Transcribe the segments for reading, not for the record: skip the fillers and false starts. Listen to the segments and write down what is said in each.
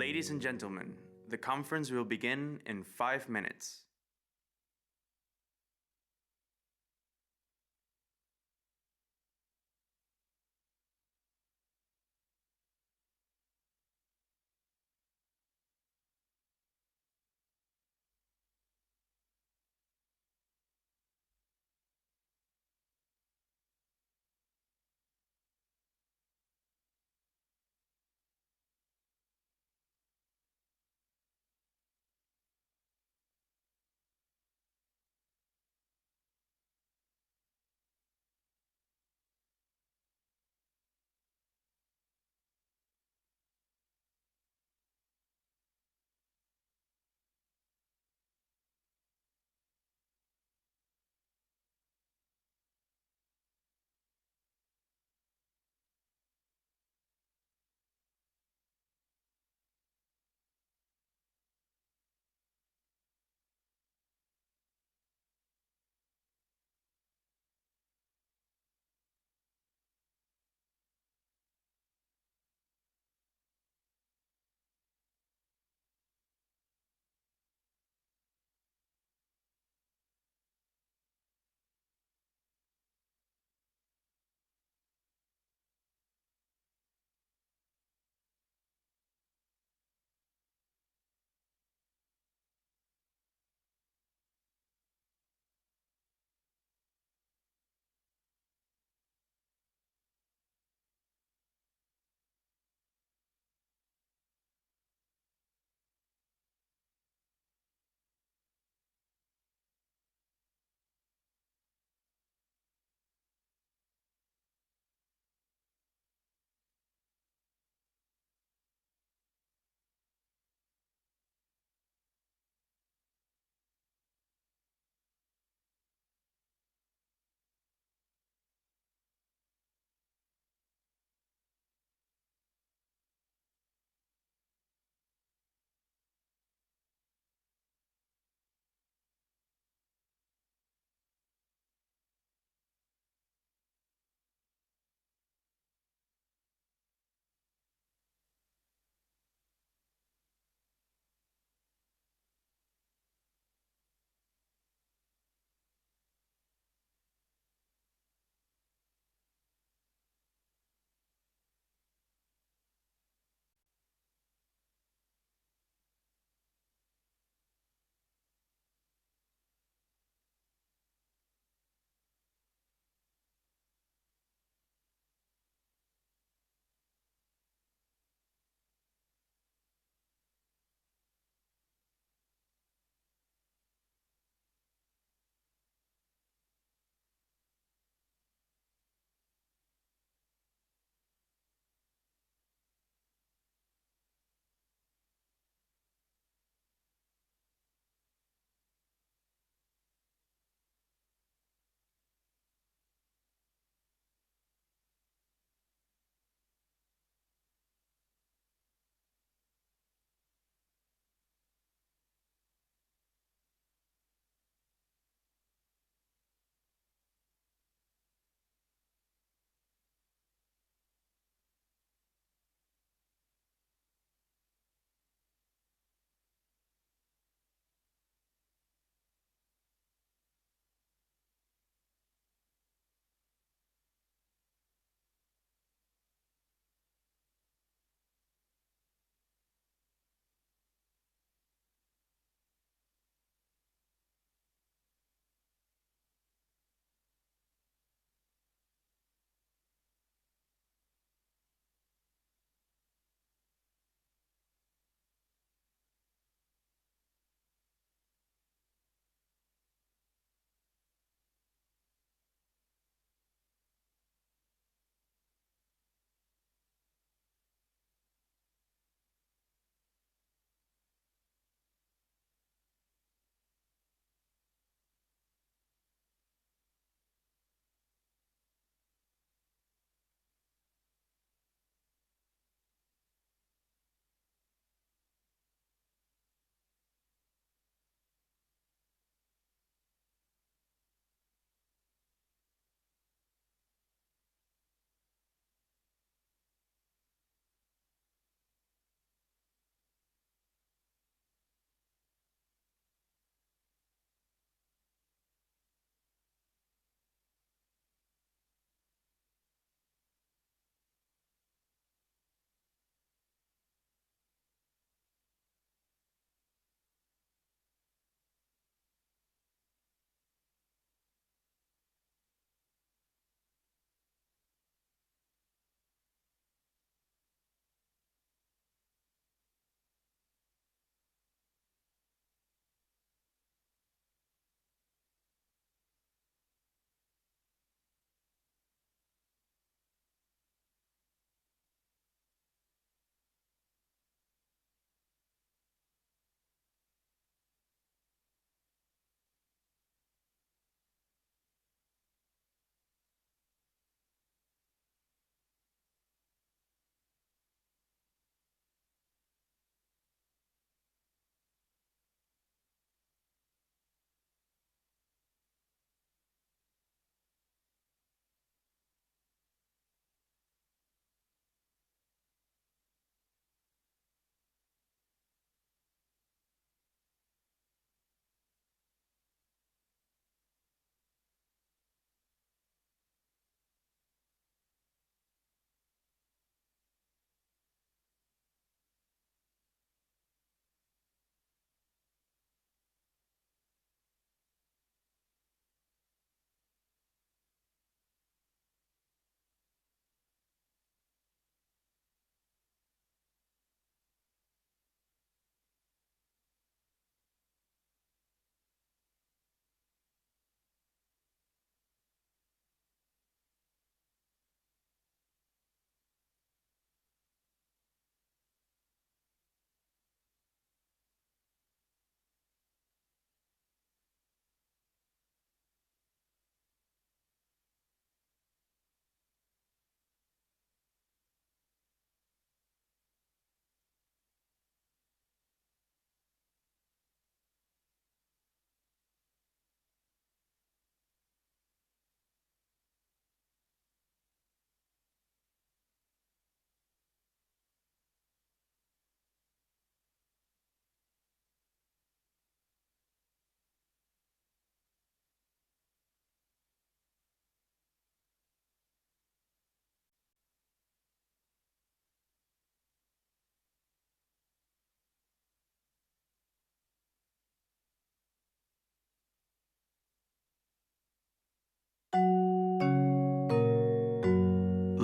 Ladies and gentlemen, the conference will begin in 5 minutes.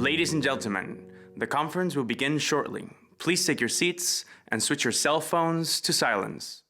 Ladies and gentlemen, the conference will begin shortly. Please take your seats and switch your cell phones to silence.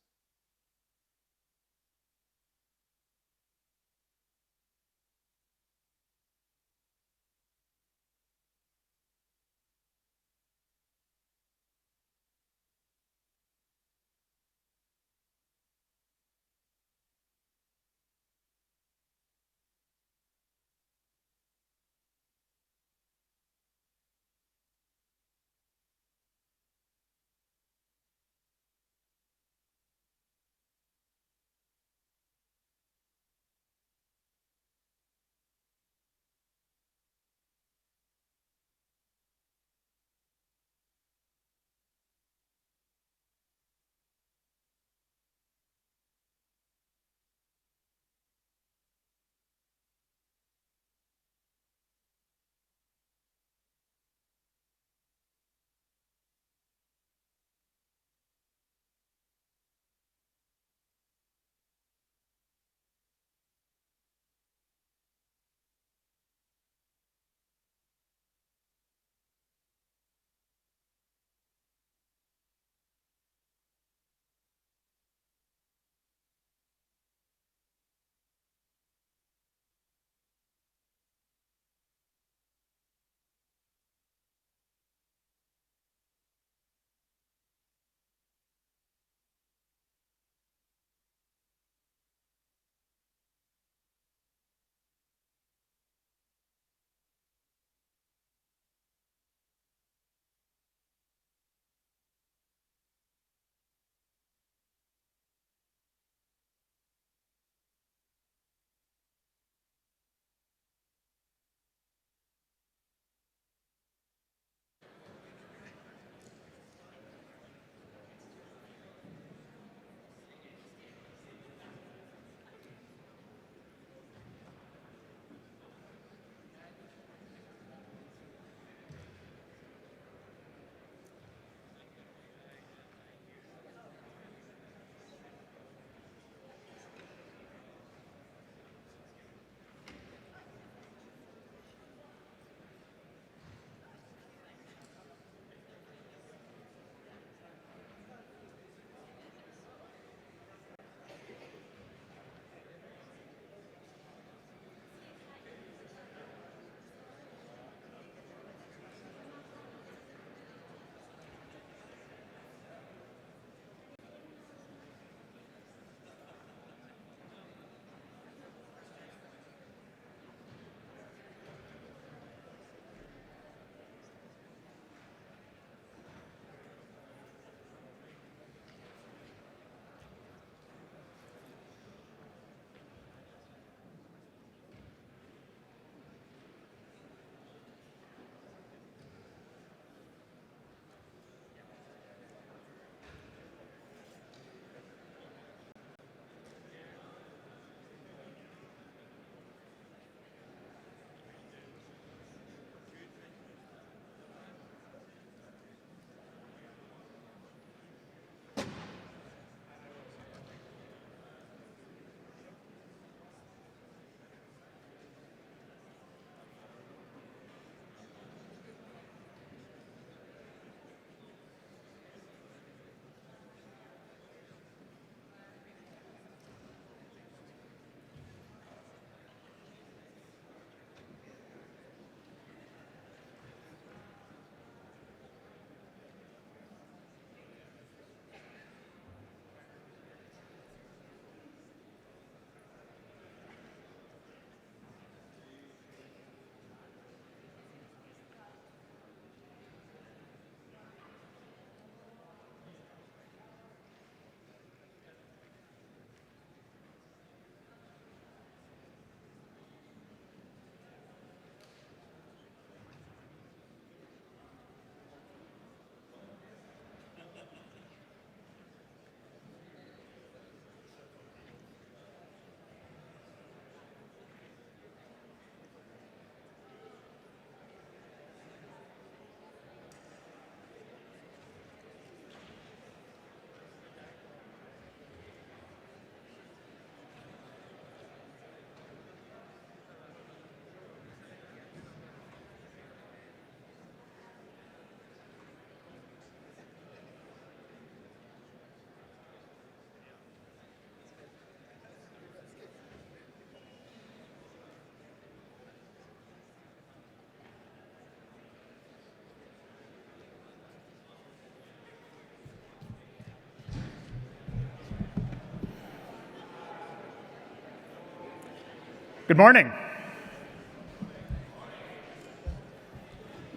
Good morning.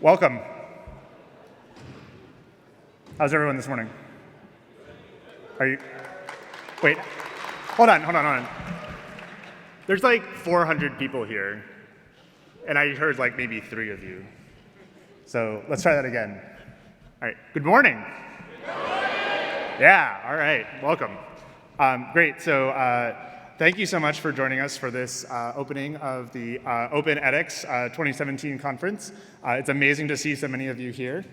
Welcome. How's everyone this morning? Wait, hold on. There's like 400 people here, and I heard like maybe 3 of you. So let's try that again. All right, good morning. Good morning. Yeah, all right, welcome. Great, so thank you so much for joining us for this opening of the Open edX 2017 conference. It's amazing to see so many of you here.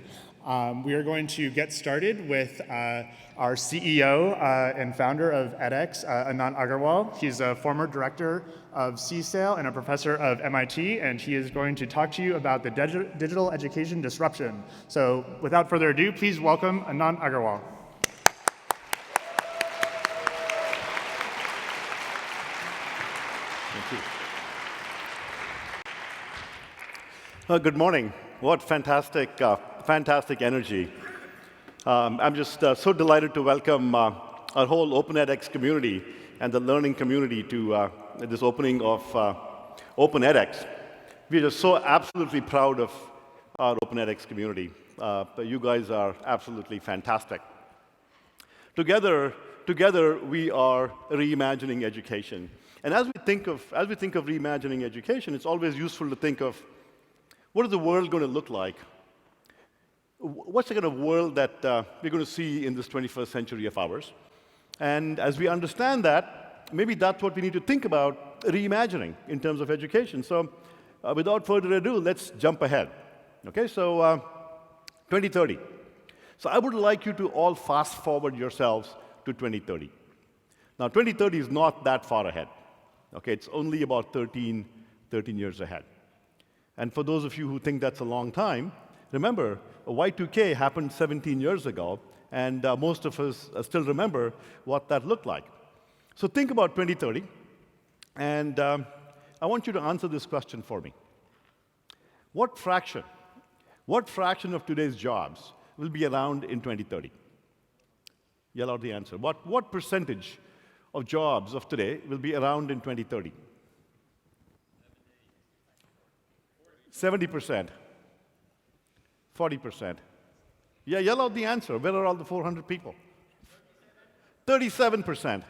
We are going to get started with our CEO and founder of edX, Anant Agarwal. He's a former director of CSAIL and a professor of MIT, and he is going to talk to you about the digital education disruption. So without further ado, please welcome Anant Agarwal. Thank you. Good morning. What fantastic energy. I'm just so delighted to welcome our whole Open edX community and the learning community to this opening of Open edX. We're just so absolutely proud of our Open edX community. You guys are absolutely fantastic. Together we are reimagining education. And as we think of reimagining education, it's always useful to think of what is the world going to look like? What's the kind of world that we're going to see in this 21st century of ours? And as we understand that, maybe that's what we need to think about reimagining in terms of education. So without further ado, let's jump ahead. Okay, so 2030. So I would like you to all fast forward yourselves to 2030. Now, 2030 is not that far ahead. Okay, it's only about 13 years ahead. And for those of you who think that's a long time, remember, Y2K happened 17 years ago, and most of us still remember what that looked like. So think about 2030, and I want you to answer this question for me. What fraction of today's jobs will be around in 2030? Yell out the answer. What percentage of jobs of today will be around in 2030? 70%. 40%. Yeah, yell out the answer. Where are all the 400 people? 37%.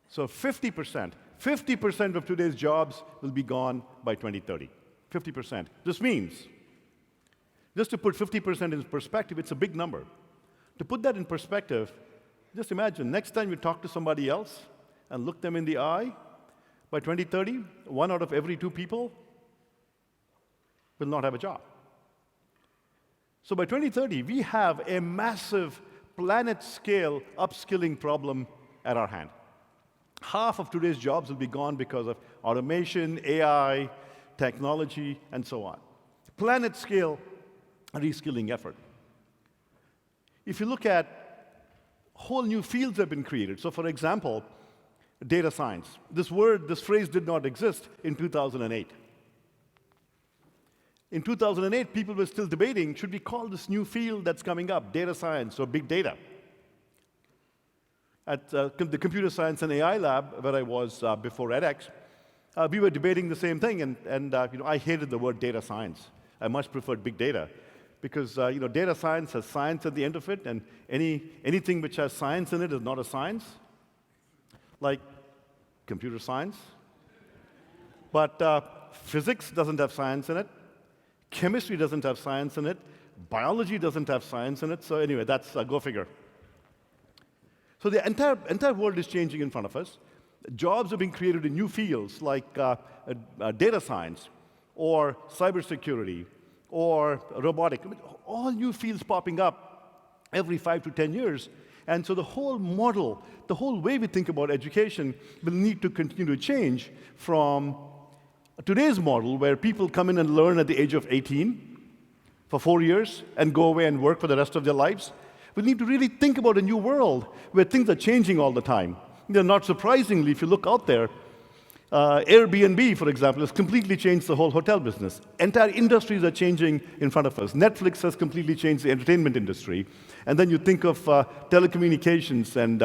So 50%. 50% of today's jobs will be gone by 2030. 50%. This means, just to put 50% in perspective, it's a big number. To put that in perspective, just imagine, next time you talk to somebody else and look them in the eye, by 2030, 1 out of every 2 people will not have a job. So by 2030, we have a massive planet-scale upskilling problem at our hand. Half of today's jobs will be gone because of automation, AI, technology, and so on. Planet-scale reskilling effort. If you look at whole new fields have been created. So for example, data science. This phrase did not exist in 2008. In 2008, people were still debating, should we call this new field that's coming up data science or big data? At the Computer Science and AI lab, where I was before edX, we were debating the same thing, and I hated the word data science. I much preferred big data. Because data science has science at the end of it, and anything which has science in it is not a science, like computer science. But physics doesn't have science in it. Chemistry doesn't have science in it. Biology doesn't have science in it. So anyway, that's go figure. So the entire world is changing in front of us. Jobs are being created in new fields like data science or cybersecurity, or robotic, all new fields popping up every 5 to 10 years. And so the whole model, the whole way we think about education will need to continue to change from today's model where people come in and learn at the age of 18 for 4 years and go away and work for the rest of their lives. We need to really think about a new world where things are changing all the time. Not surprisingly, if you look out there, Airbnb, for example, has completely changed the whole hotel business. Entire industries are changing in front of us. Netflix has completely changed the entertainment industry. And then you think of telecommunications and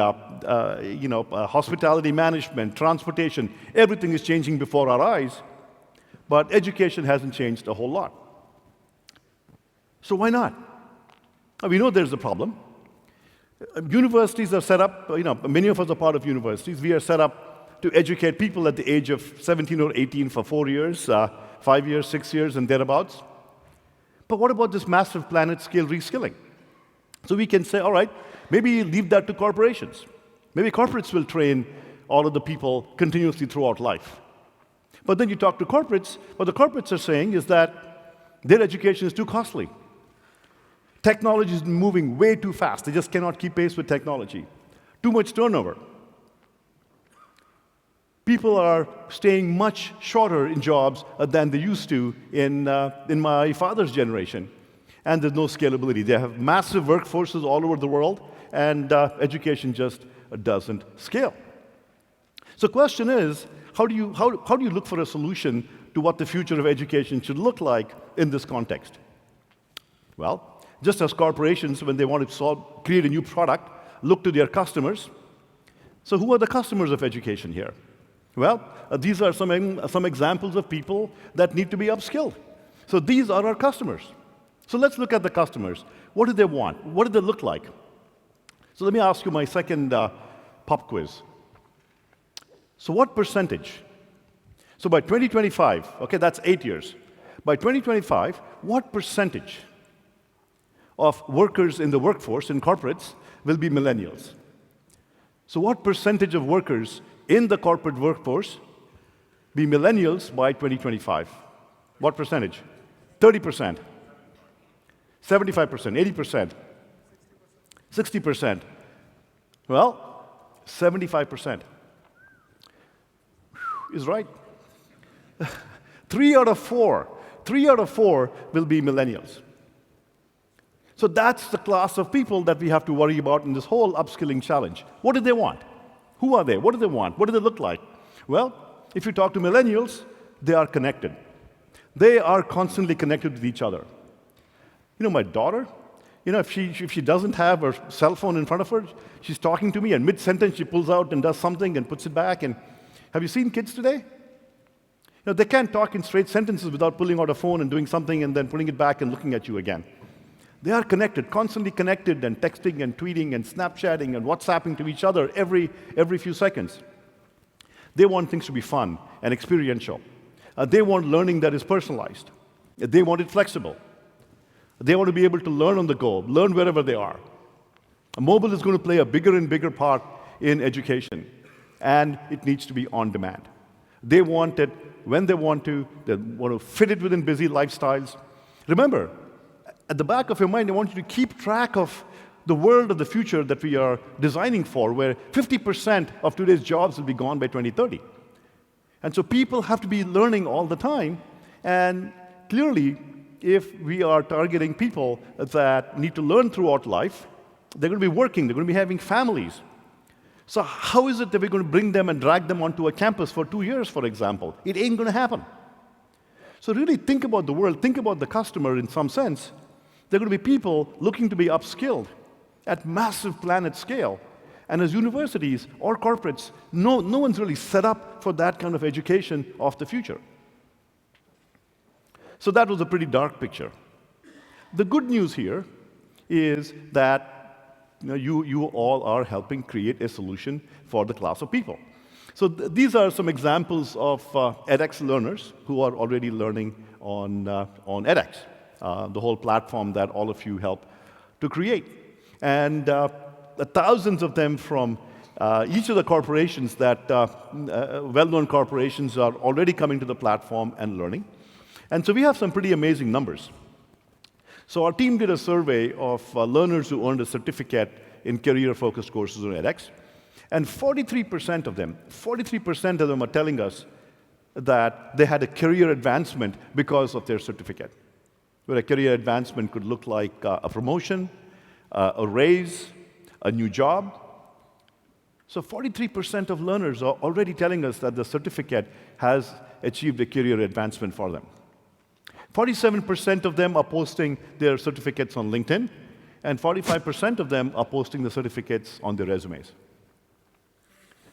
hospitality management, transportation. Everything is changing before our eyes. But education hasn't changed a whole lot. So why not? We know there's a problem. Universities are set up, many of us are part of universities. We are set up to educate people at the age of 17 or 18 for 4 years, 5 years, 6 years, and thereabouts. But what about this massive planet-scale reskilling? So we can say, all right, maybe leave that to corporations. Maybe corporates will train all of the people continuously throughout life. But then you talk to corporates, what the corporates are saying is that their education is too costly. Technology is moving way too fast. They just cannot keep pace with technology. Too much turnover. People are staying much shorter in jobs than they used to in my father's generation. And there's no scalability. They have massive workforces all over the world, and education just doesn't scale. So the question is, how do you look for a solution to what the future of education should look like in this context? Well, just as corporations, when they want to create a new product, look to their customers. So who are the customers of education here? Well, these are some examples of people that need to be upskilled. So these are our customers. So let's look at the customers. What do they want? What do they look like? So let me ask you my second pop quiz. So what percentage? So by 2025, okay, that's 8 years. By 2025, what percentage of workers in the workforce, in corporates, will be millennials? So what percentage of workers in the corporate workforce be millennials by 2025? What percentage? 30%, 75%, 80%, 60%. Well, 75% is right. 3 out of 4 will be millennials. So that's the class of people that we have to worry about in this whole upskilling challenge. What do they want? Who are they? What do they want? What do they look like? Well, if you talk to millennials, they are connected. They are constantly connected with each other. My daughter, if she doesn't have her cell phone in front of her, she's talking to me, and mid-sentence she pulls out and does something and puts it back. And have you seen kids today? They can't talk in straight sentences without pulling out a phone and doing something and then putting it back and looking at you again. They are connected, constantly connected, and texting and tweeting and Snapchatting and WhatsApping to each other every few seconds. They want things to be fun and experiential. They want learning that is personalized. They want it flexible. They want to be able to learn on the go, learn wherever they are. Mobile is going to play a bigger and bigger part in education, and it needs to be on demand. They want it when they want to fit it within busy lifestyles. Remember, at the back of your mind, I want you to keep track of the world of the future that we are designing for, where 50% of today's jobs will be gone by 2030. And so people have to be learning all the time, and clearly, if we are targeting people that need to learn throughout life, they're going to be working, they're going to be having families. So how is it that we're going to bring them and drag them onto a campus for 2 years, for example? It ain't going to happen. So really think about the world, think about the customer in some sense. They're going to be people looking to be upskilled at massive planet scale. And as universities or corporates, no one's really set up for that kind of education of the future. So that was a pretty dark picture. The good news here is that you all are helping create a solution for the class of people. So these are some examples of edX learners who are already learning on edX. The whole platform that all of you help to create. And thousands of them from each of the corporations that, well-known corporations, are already coming to the platform and learning. And so we have some pretty amazing numbers. So our team did a survey of learners who earned a certificate in career-focused courses on edX. And 43% of them are telling us that they had a career advancement because of their certificate. Where a career advancement could look like a promotion, a raise, a new job. So 43% of learners are already telling us that the certificate has achieved a career advancement for them. 47% of them are posting their certificates on LinkedIn, and 45% of them are posting the certificates on their resumes.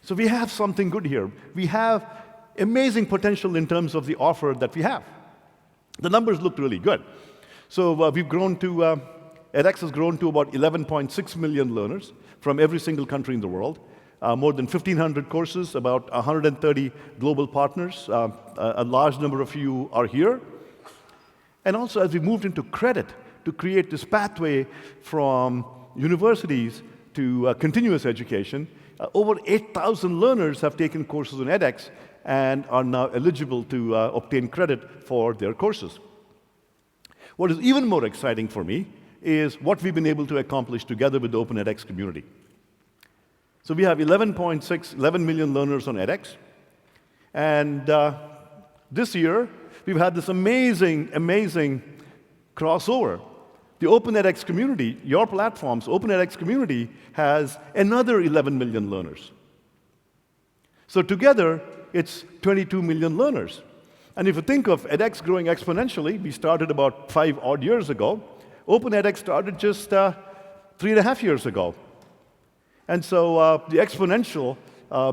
So we have something good here. We have amazing potential in terms of the offer that we have. The numbers look really good. So we've grown to, edX has grown to about 11.6 million learners from every single country in the world. More than 1,500 courses, about 130 global partners. A large number of you are here. And also, as we moved into credit to create this pathway from universities to continuous education, over 8,000 learners have taken courses on edX and are now eligible to obtain credit for their courses. What is even more exciting for me is what we've been able to accomplish together with the Open edX community. So we have 11 million learners on edX. And this year, we've had this amazing crossover. The Open edX community, your platform's Open edX community, has another 11 million learners. So together, it's 22 million learners. And if you think of edX growing exponentially, we started about 5 odd years ago. Open edX started just 3.5 years ago. And so the exponential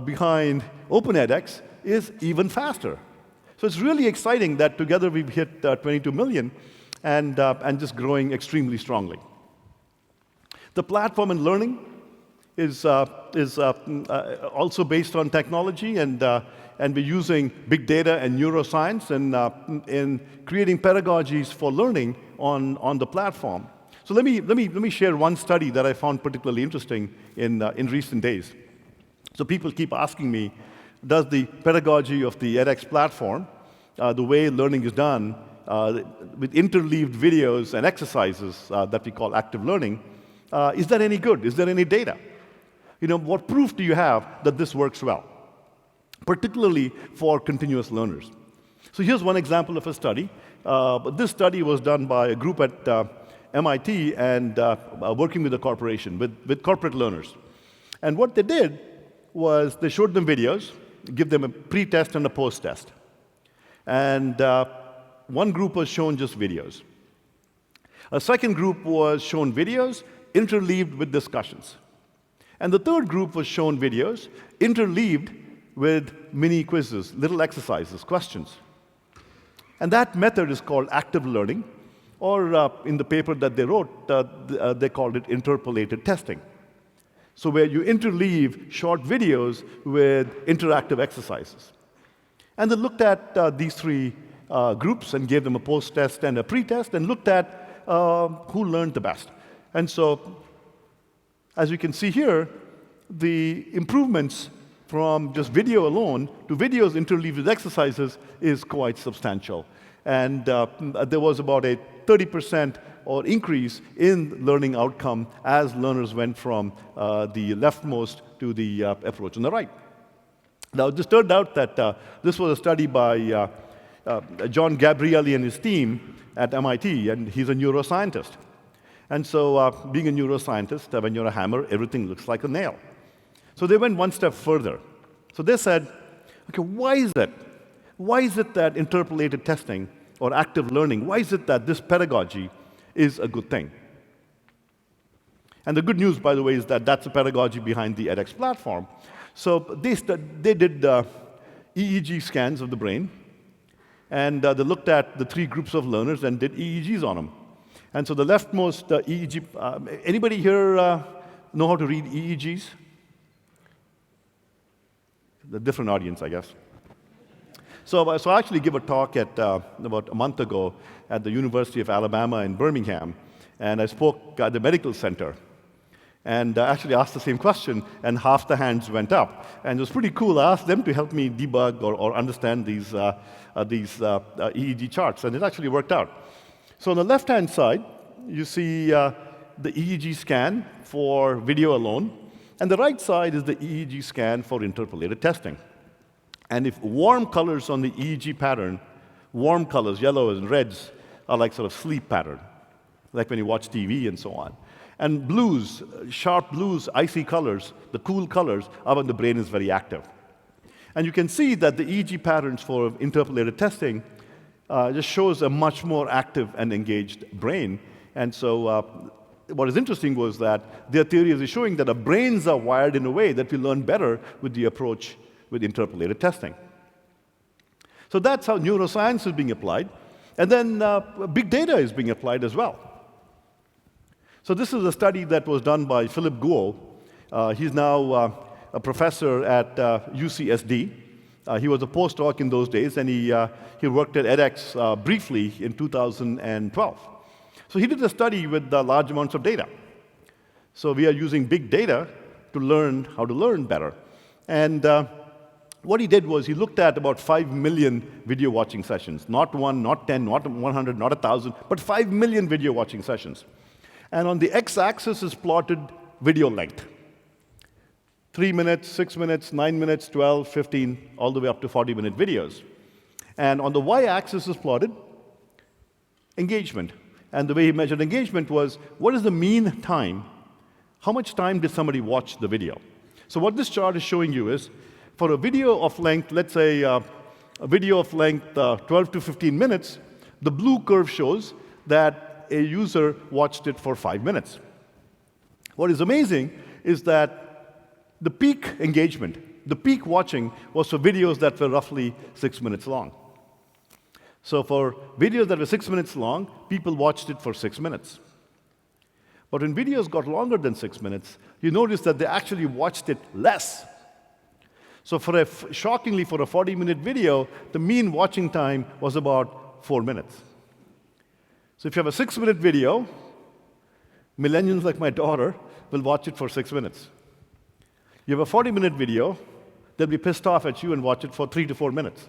behind Open edX is even faster. So it's really exciting that together we've hit 22 million and just growing extremely strongly. The platform and learning is also based on technology, and we're using big data and neuroscience in creating pedagogies for learning on the platform. So let me share one study that I found particularly interesting in recent days. So people keep asking me, does the pedagogy of the edX platform, the way learning is done, with interleaved videos and exercises that we call active learning, is that any good? Is there any data? What proof do you have that this works well, particularly for continuous learners? So here's one example of a study. This study was done by a group at MIT and working with a corporation, with corporate learners. And what they did was they showed them videos, give them a pre-test and a post-test. And one group was shown just videos. A second group was shown videos interleaved with discussions. And the third group was shown videos interleaved with mini quizzes, little exercises, questions. And that method is called active learning, or in the paper that they wrote, they called it interpolated testing. So where you interleave short videos with interactive exercises. And they looked at these 3 groups and gave them a post-test and a pre-test and looked at who learned the best. And so, as you can see here, the improvements from just video alone to videos interleaved with exercises is quite substantial. And there was about a 30% or increase in learning outcome as learners went from the leftmost to the approach on the right. Now, this turned out that this was a study by John Gabrielli and his team at MIT, and he's a neuroscientist. And so being a neuroscientist, when you're a hammer, everything looks like a nail. So they went one step further. So they said, okay, why is it? Why is it that interpolated testing or active learning, why is it that this pedagogy is a good thing? And the good news, by the way, is that that's the pedagogy behind the edX platform. So they did EEG scans of the brain, and they looked at the 3 groups of learners and did EEGs on them. And so the leftmost EEG, anybody here know how to read EEGs? A different audience, I guess. So I actually gave a talk at about a month ago at the University of Alabama in Birmingham, and I spoke at the medical center. And I actually asked the same question, and half the hands went up. And it was pretty cool. I asked them to help me debug or understand these EEG charts, and it actually worked out. So on the left-hand side, you see the EEG scan for video alone, and the right side is the EEG scan for interpolated testing. And if warm colors on the EEG pattern, warm colors, yellows and reds, are like sort of sleep pattern, like when you watch TV and so on. And blues, sharp blues, icy colors, the cool colors, are when the brain is very active. And you can see that the EEG patterns for interpolated testing just shows a much more active and engaged brain. And so what is interesting was that their theory is showing that our brains are wired in a way that we learn better with the approach with interpolated testing. So that's how neuroscience is being applied. And then big data is being applied as well. So this is a study that was done by Philip Guo. He's now a professor at UCSD. He was a postdoc in those days, and he worked at edX briefly in 2012. So he did a study with large amounts of data. So we are using big data to learn how to learn better. And what he did was he looked at about 5 million video watching sessions. Not 1, not 10, not 100, not 1,000, but 5 million video watching sessions. And on the x-axis is plotted video length. 3 minutes, 6 minutes, 9 minutes, 12, 15, all the way up to 40-minute videos. And on the y-axis is plotted engagement. And the way he measured engagement was, what is the mean time? How much time did somebody watch the video? So what this chart is showing you is, for a video of length, let's say a video of length 12 to 15 minutes, the blue curve shows that a user watched it for 5 minutes. What is amazing is that the peak engagement, the peak watching, was for videos that were roughly 6 minutes long. So for videos that were 6 minutes long, people watched it for 6 minutes. But when videos got longer than 6 minutes, you notice that they actually watched it less. So shockingly, for a 40-minute video, the mean watching time was about 4 minutes. So if you have a 6-minute video, millennials like my daughter will watch it for 6 minutes. You have a 40-minute video, they'll be pissed off at you and watch it for 3 to 4 minutes.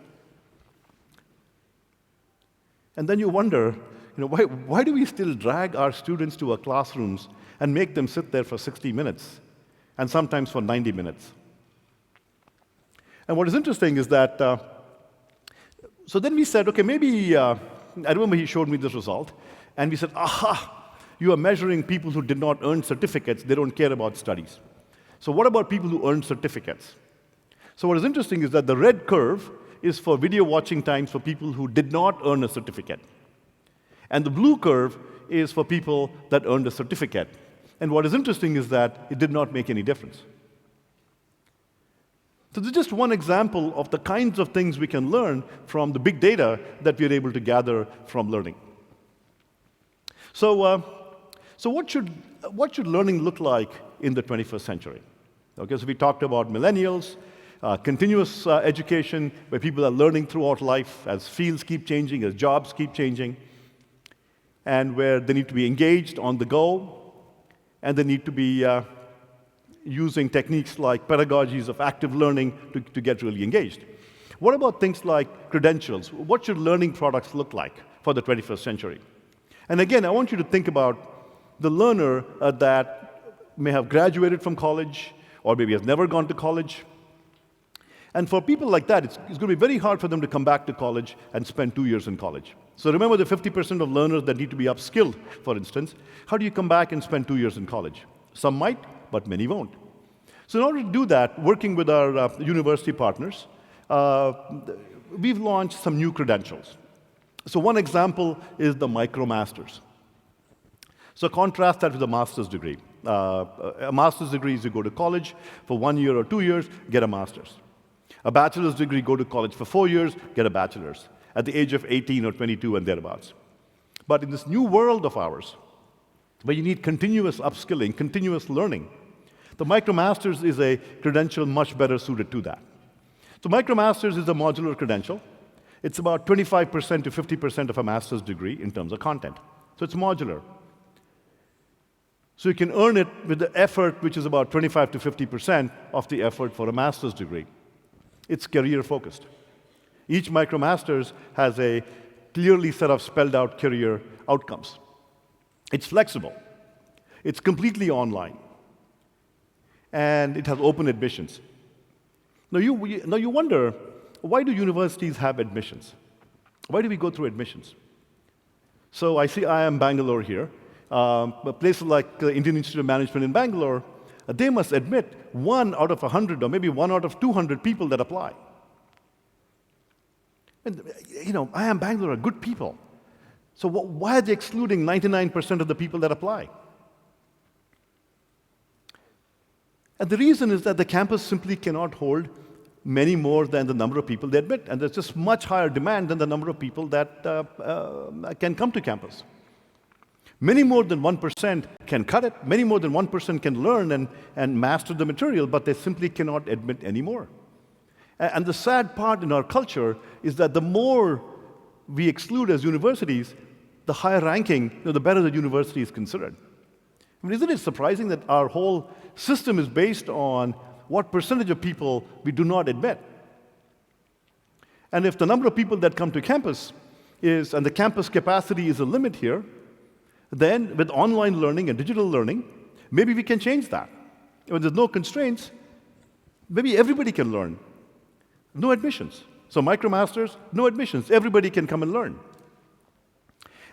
And then you wonder, why do we still drag our students to our classrooms and make them sit there for 60 minutes, and sometimes for 90 minutes? And what is interesting is that, so then we said, okay, maybe, I remember he showed me this result, and we said, aha, you are measuring people who did not earn certificates, they don't care about studies. So what about people who earned certificates? So what is interesting is that the red curve is for video watching times for people who did not earn a certificate. And the blue curve is for people that earned a certificate. And what is interesting is that it did not make any difference. So this is just one example of the kinds of things we can learn from the big data that we're able to gather from learning. So what should learning look like in the 21st century? Okay, so we talked about millennials, continuous education, where people are learning throughout life as fields keep changing, as jobs keep changing, and where they need to be engaged on the go, and they need to be using techniques like pedagogies of active learning to get really engaged. What about things like credentials? What should learning products look like for the 21st century? And again, I want you to think about the learner that may have graduated from college, or maybe has never gone to college. And for people like that, it's going to be very hard for them to come back to college and spend 2 years in college. So remember the 50% of learners that need to be upskilled, for instance. How do you come back and spend 2 years in college? Some might, but many won't. So in order to do that, working with our university partners, we've launched some new credentials. So one example is the MicroMasters. So contrast that with a master's degree. A master's degree is you go to college for 1 year or 2 years, get a master's. A bachelor's degree, go to college for 4 years, get a bachelor's at the age of 18 or 22 and thereabouts. But in this new world of ours, where you need continuous upskilling, continuous learning, the MicroMasters is a credential much better suited to that. So MicroMasters is a modular credential. It's about 25% to 50% of a master's degree in terms of content. So it's modular. So you can earn it with the effort, which is about 25 to 50% of the effort for a master's degree. It's career-focused. Each MicroMasters has a clearly set of spelled-out career outcomes. It's flexible. It's completely online. And it has open admissions. Now you wonder, why do universities have admissions? Why do we go through admissions? So I see IIM Bangalore here. places like the Indian Institute of Management in Bangalore, they must admit 1 out of 100 or maybe 1 out of 200 people that apply. And, IIM Bangalore are good people. So why are they excluding 99% of the people that apply? And the reason is that the campus simply cannot hold many more than the number of people they admit. And there's just much higher demand than the number of people that can come to campus. Many more than 1% can cut it. Many more than 1% can learn and master the material, but they simply cannot admit any more. And the sad part in our culture is that the more we exclude as universities, the higher ranking, the better the university is considered. I mean, isn't it surprising that our whole system is based on what percentage of people we do not admit? And if the number of people that come to campus and the campus capacity is a limit here, then with online learning and digital learning, maybe we can change that. When there's no constraints, maybe everybody can learn. No admissions. So MicroMasters, no admissions. Everybody can come and learn.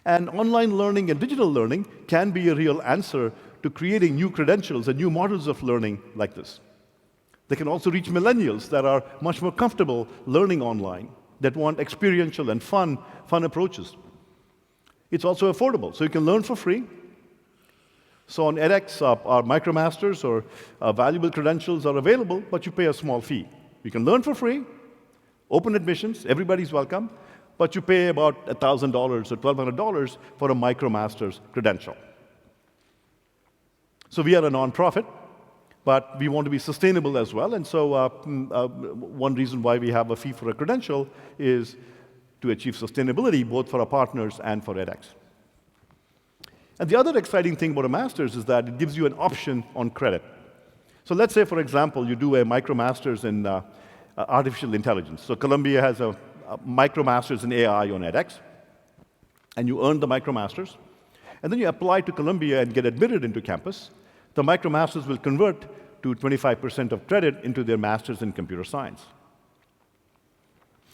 And online learning and digital learning can be a real answer to creating new credentials and new models of learning like this. They can also reach millennials that are much more comfortable learning online, that want experiential and fun approaches. It's also affordable, so you can learn for free. So on edX, our MicroMasters or valuable credentials are available, but you pay a small fee. You can learn for free, open admissions, everybody's welcome, but you pay about $1,000 or $1,200 for a MicroMasters credential. So we are a nonprofit, but we want to be sustainable as well, and so one reason why we have a fee for a credential is to achieve sustainability, both for our partners and for edX. And the other exciting thing about a master's is that it gives you an option on credit. So let's say, for example, you do a MicroMasters in artificial intelligence. So Columbia has a MicroMasters in AI on edX, and you earn the MicroMasters, and then you apply to Columbia and get admitted into campus. The MicroMasters will convert to 25% of credit into their Masters in computer science.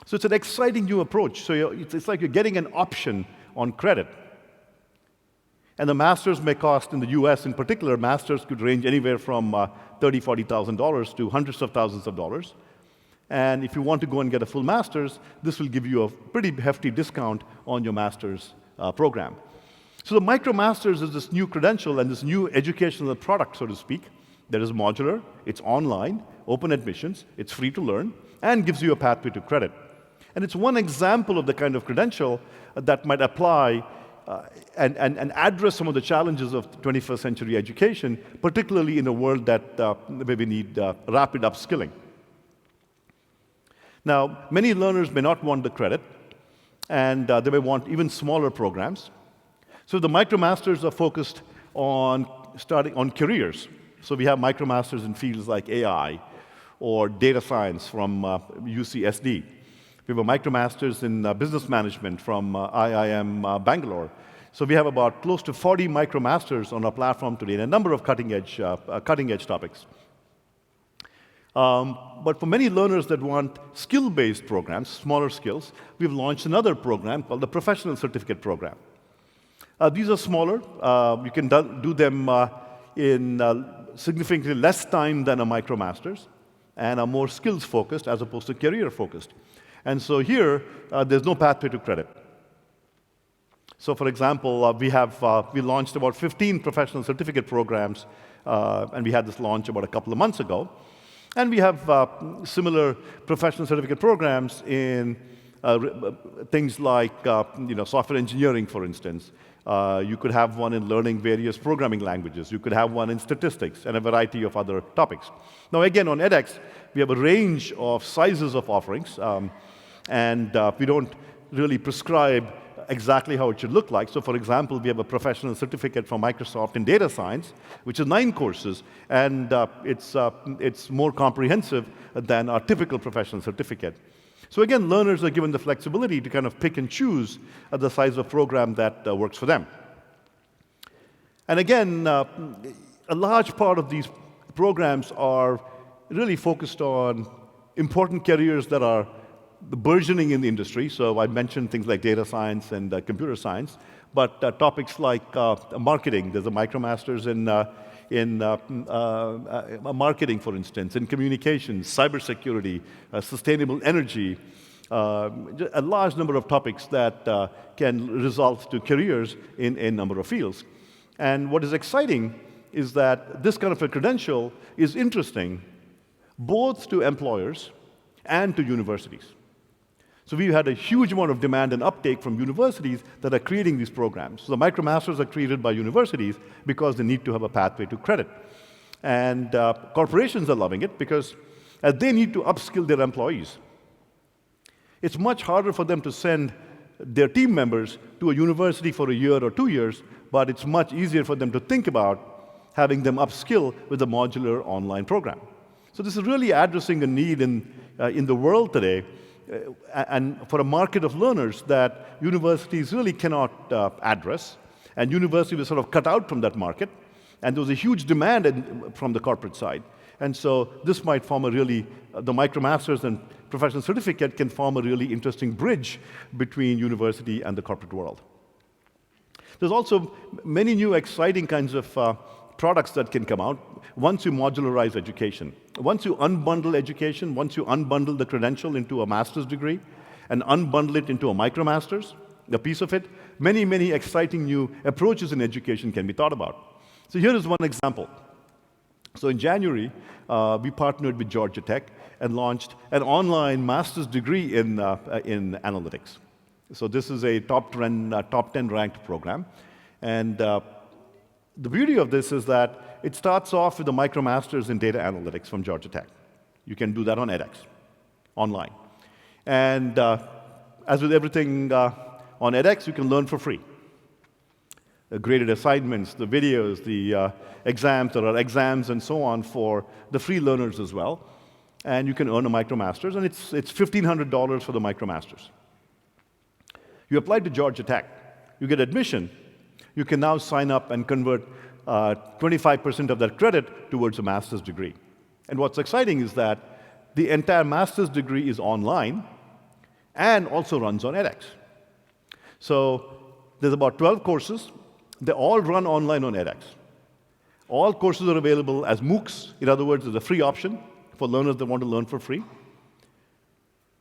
So it's an exciting new approach. So it's like you're getting an option on credit. And the Masters may cost, in the US in particular, Masters could range anywhere from $30,000, $40,000 to hundreds of thousands of dollars. And if you want to go and get a full Masters, this will give you a pretty hefty discount on your Masters program. So the MicroMasters is this new credential and this new educational product, so to speak, that is modular, it's online, open admissions, it's free to learn, and gives you a pathway to credit. And it's one example of the kind of credential that might apply and address some of the challenges of 21st century education, particularly in a world where we need rapid upskilling. Now, many learners may not want the credit, and they may want even smaller programs. So the MicroMasters are focused on careers. So we have MicroMasters in fields like AI or data science from UCSD. We have a MicroMasters in business management from IIM Bangalore. So we have about close to 40 MicroMasters on our platform today in a number of cutting-edge topics. But for many learners that want skill-based programs, smaller skills, we've launched another program called the Professional Certificate Program. These are smaller. You can do them in significantly less time than a MicroMasters and are more skills-focused as opposed to career-focused. And so here, there's no pathway to credit. So for example, we launched about 15 professional certificate programs, and we had this launch about a couple of months ago. And we have similar professional certificate programs in things like software engineering, for instance. You could have one in learning various programming languages. You could have one in statistics and a variety of other topics. Now, again, on edX, we have a range of sizes of offerings, and we don't really prescribe exactly how it should look like. So, for example, we have a professional certificate from Microsoft in data science, which is 9 courses, and it's more comprehensive than our typical professional certificate. So again, learners are given the flexibility to kind of pick and choose the size of program that works for them. And again, a large part of these programs are really focused on important careers that are the burgeoning in the industry. So I mentioned things like data science and computer science, but topics like marketing. There's a MicroMasters in marketing, for instance, in communications, cybersecurity, sustainable energy, a large number of topics that can result to careers in a number of fields. And what is exciting is that this kind of a credential is interesting both to employers and to universities. So we've had a huge amount of demand and uptake from universities that are creating these programs. So the MicroMasters are created by universities because they need to have a pathway to credit. And corporations are loving it because they need to upskill their employees. It's much harder for them to send their team members to a university for a year or 2 years, but it's much easier for them to think about having them upskill with a modular online program. So this is really addressing a need in the world today, and for a market of learners that universities really cannot address, and universities were sort of cut out from that market, and there was a huge demand from the corporate side. And so this might form a really, the MicroMasters and professional certificate can form a really interesting bridge between university and the corporate world. There's also many new exciting kinds of products that can come out once you modularize education. Once you unbundle education, once you unbundle the credential into a master's degree and unbundle it into a MicroMasters, a piece of it, many, many exciting new approaches in education can be thought about. So here is one example. So in January, we partnered with Georgia Tech and launched an online master's degree in analytics. So this is a top 10 ranked program. And the beauty of this is that it starts off with a MicroMasters in data analytics from Georgia Tech. You can do that on edX, online. And as with everything on edX, you can learn for free. The graded assignments, the videos, the exams, there are exams and so on for the free learners as well. And you can earn a MicroMasters, and it's $1,500 for the MicroMasters. You apply to Georgia Tech, you get admission, you can now sign up and convert 25% of that credit towards a master's degree. And what's exciting is that the entire master's degree is online and also runs on edX. So there's about 12 courses. They all run online on edX. All courses are available as MOOCs. In other words, there's a free option for learners that want to learn for free.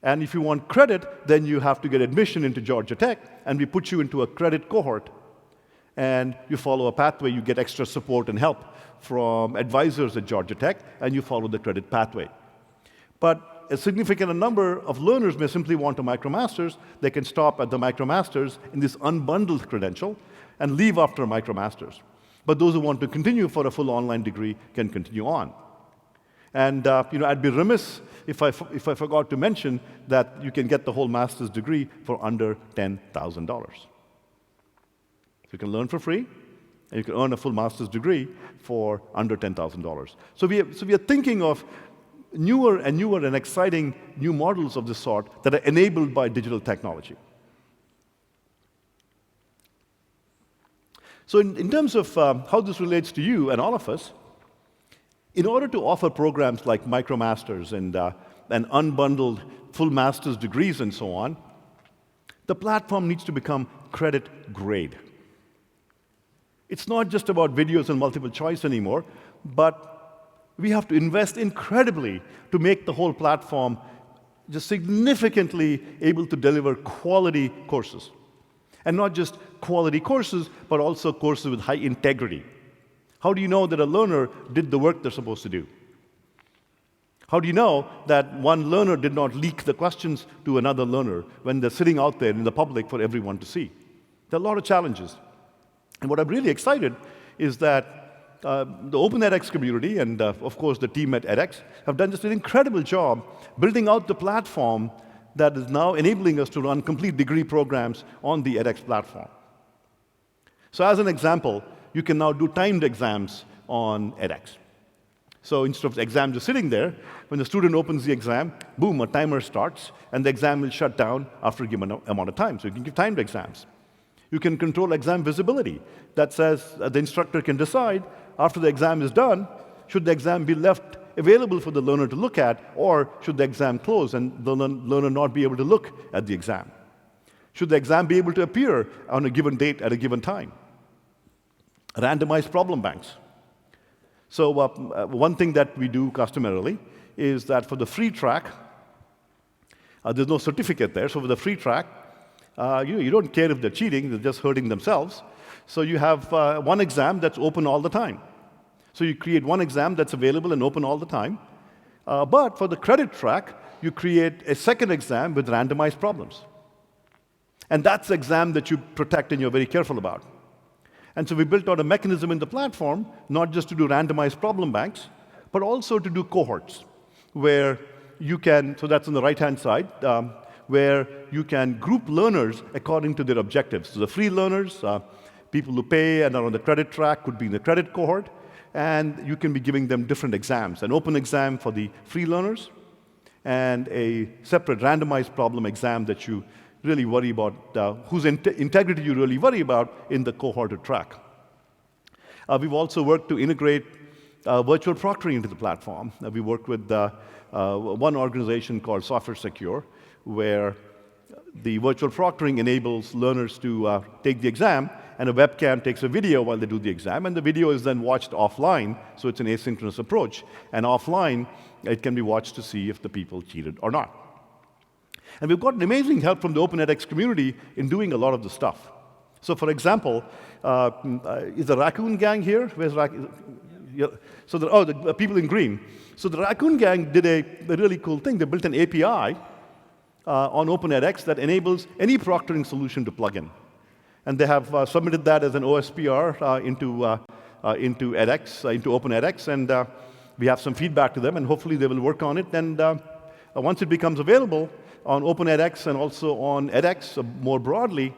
And if you want credit, then you have to get admission into Georgia Tech, and we put you into a credit cohort. And you follow a pathway, you get extra support and help from advisors at Georgia Tech, and you follow the credit pathway. But a significant number of learners may simply want a MicroMasters. They can stop at the MicroMasters in this unbundled credential and leave after a MicroMasters. But those who want to continue for a full online degree can continue on. And I'd be remiss if I forgot to mention that you can get the whole master's degree for under $10,000. So you can learn for free, and you can earn a full master's degree for under $10,000. So we are thinking of newer and exciting new models of this sort that are enabled by digital technology. So in terms of how this relates to you and all of us, in order to offer programs like MicroMasters and unbundled full master's degrees and so on, the platform needs to become credit grade. It's not just about videos and multiple choice anymore, but we have to invest incredibly to make the whole platform just significantly able to deliver quality courses. And not just quality courses, but also courses with high integrity. How do you know that a learner did the work they're supposed to do? How do you know that one learner did not leak the questions to another learner when they're sitting out there in the public for everyone to see? There are a lot of challenges. And what I'm really excited is that the Open edX community and, of course, the team at edX have done just an incredible job building out the platform that is now enabling us to run complete degree programs on the edX platform. So as an example, you can now do timed exams on edX. So instead of the exam just sitting there, when the student opens the exam, boom, a timer starts, and the exam will shut down after a given amount of time. So you can give timed exams. You can control exam visibility. That says the instructor can decide, after the exam is done, should the exam be left available for the learner to look at, or should the exam close and the learner not be able to look at the exam? Should the exam be able to appear on a given date at a given time? Randomized problem banks. So one thing that we do customarily is that for the free track, there's no certificate there. So for the free track, you don't care if they're cheating, they're just hurting themselves. So you have one exam that's open all the time. So you create one exam that's available and open all the time. But for the credit track, you create a second exam with randomized problems. And that's the exam that you protect and you're very careful about. And so we built out a mechanism in the platform, not just to do randomized problem banks, but also to do cohorts, where you can, so that's on the right-hand side, where you can group learners according to their objectives. So the free learners, people who pay and are on the credit track could be in the credit cohort, and you can be giving them different exams, an open exam for the free learners, and a separate randomized problem exam that you really worry about, whose integrity you really worry about in the cohorted track. We've also worked to integrate virtual proctoring into the platform. We work with one organization called Software Secure, where the virtual proctoring enables learners to take the exam, and a webcam takes a video while they do the exam, and the video is then watched offline, so it's an asynchronous approach. And offline, it can be watched to see if the people cheated or not. And we've gotten amazing help from the Open edX community in doing a lot of the stuff. So for example, is the Raccoon Gang here? Where's Raccoon? Yeah. So the people in green. So the Raccoon Gang did a really cool thing. They built an API on Open edX that enables any proctoring solution to plug in. And they have submitted that as an OSPR into edX, into Open edX, and we have some feedback to them, and hopefully they will work on it. And once it becomes available on Open edX and also on edX more broadly,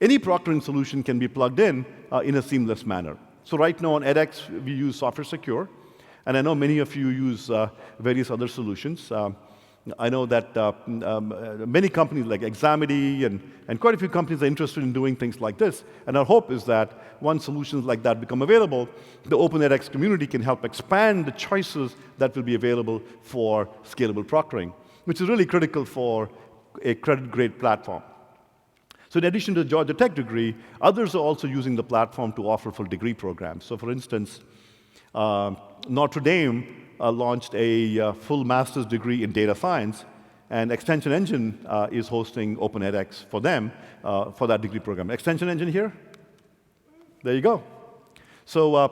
any proctoring solution can be plugged in a seamless manner. So right now on edX, we use Software Secure, and I know many of you use various other solutions. I know that many companies like Examity and quite a few companies are interested in doing things like this. And our hope is that once solutions like that become available, the Open edX community can help expand the choices that will be available for scalable proctoring, which is really critical for a credit-grade platform. So in addition to the Georgia Tech degree, others are also using the platform to offer full degree programs. So for instance, Notre Dame launched a full master's degree in data science, and Extension Engine is hosting Open edX for them for that degree program. Extension Engine here? There you go. So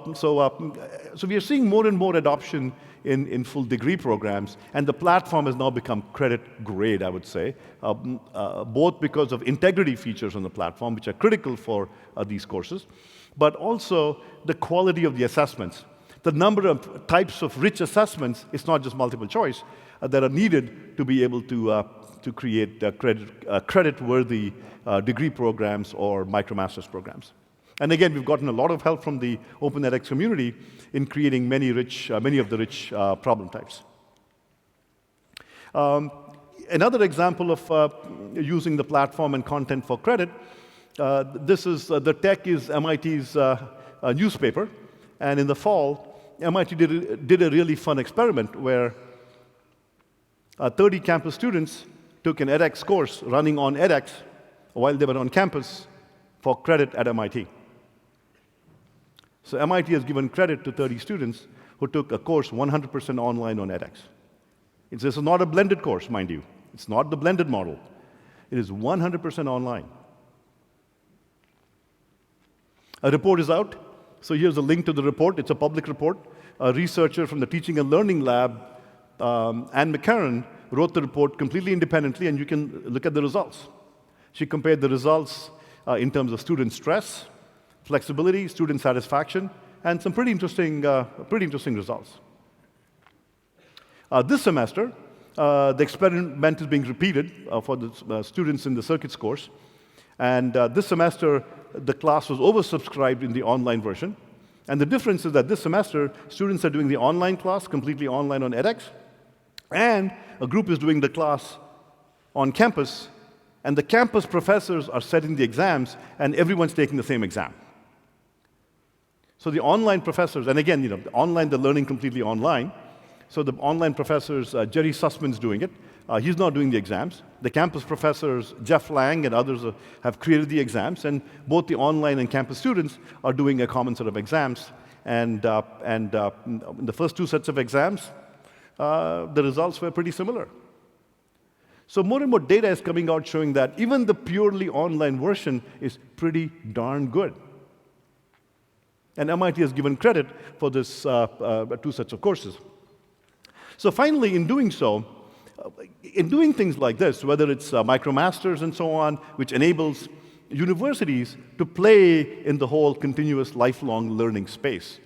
we are seeing more and more adoption in full degree programs, and the platform has now become credit grade, I would say, both because of integrity features on the platform, which are critical for these courses, but also the quality of the assessments. The number of types of rich assessments, it's not just multiple choice, that are needed to be able to create credit-worthy degree programs or MicroMasters programs. And again, we've gotten a lot of help from the Open edX community in creating many of the rich problem types. Another example of using the platform and content for credit, the tech is MIT's newspaper, and in the fall, MIT did a really fun experiment where 30 campus students took an edX course running on edX while they were on campus for credit at MIT. So MIT has given credit to 30 students who took a course 100% online on edX. This is not a blended course, mind you. It's not the blended model. It is 100% online. A report is out. So here's a link to the report. It's a public report. A researcher from the Teaching and Learning Lab, Ann McCarran, wrote the report completely independently, and you can look at the results. She compared the results in terms of student stress, flexibility, student satisfaction, and some pretty interesting results. This semester, the experiment is being repeated for the students in the circuits course. And this semester, the class was oversubscribed in the online version. And the difference is that this semester, students are doing the online class completely online on edX, and a group is doing the class on campus, and the campus professors are setting the exams, and everyone's taking the same exam. So the online professors, and again, online, they're learning completely online, So the online professors, Jerry Sussman's doing it. He's not doing the exams. The campus professors, Jeff Lang and others have created the exams, and both the online and campus students are doing a common set of exams. And the first two sets of exams, the results were pretty similar. So more and more data is coming out showing that even the purely online version is pretty darn good. And MIT has given credit for this two sets of courses. So finally, in doing so, in doing things like this, whether it's MicroMasters and so on, which enables universities to play in the whole continuous lifelong learning space.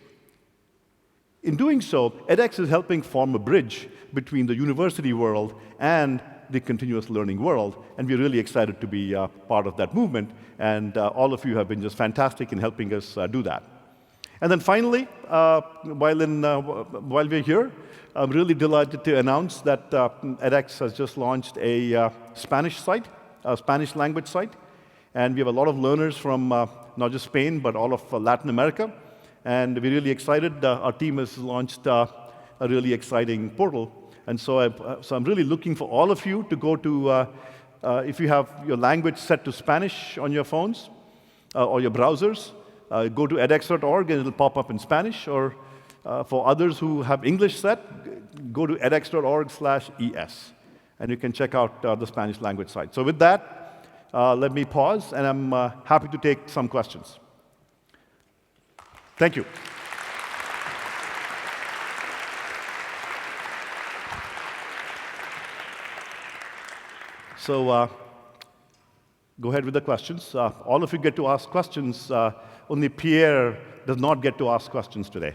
In doing so, edX is helping form a bridge between the university world and the continuous learning world, and we're really excited to be part of that movement, and all of you have been just fantastic in helping us do that. And then finally, while we're here, I'm really delighted to announce that edX has just launched a Spanish site, a Spanish language site, and we have a lot of learners from not just Spain, but all of Latin America, and we're really excited. Our team has launched a really exciting portal. And so I'm really looking for all of you to go to, if you have your language set to Spanish on your phones or your browsers, go to edX.org and it'll pop up in Spanish. Or for others who have English set, go to edX.org/ES. And you can check out the Spanish language site. So with that, let me pause, and I'm happy to take some questions. Thank you. So go ahead with the questions. All of you get to ask questions. Only Pierre does not get to ask questions today.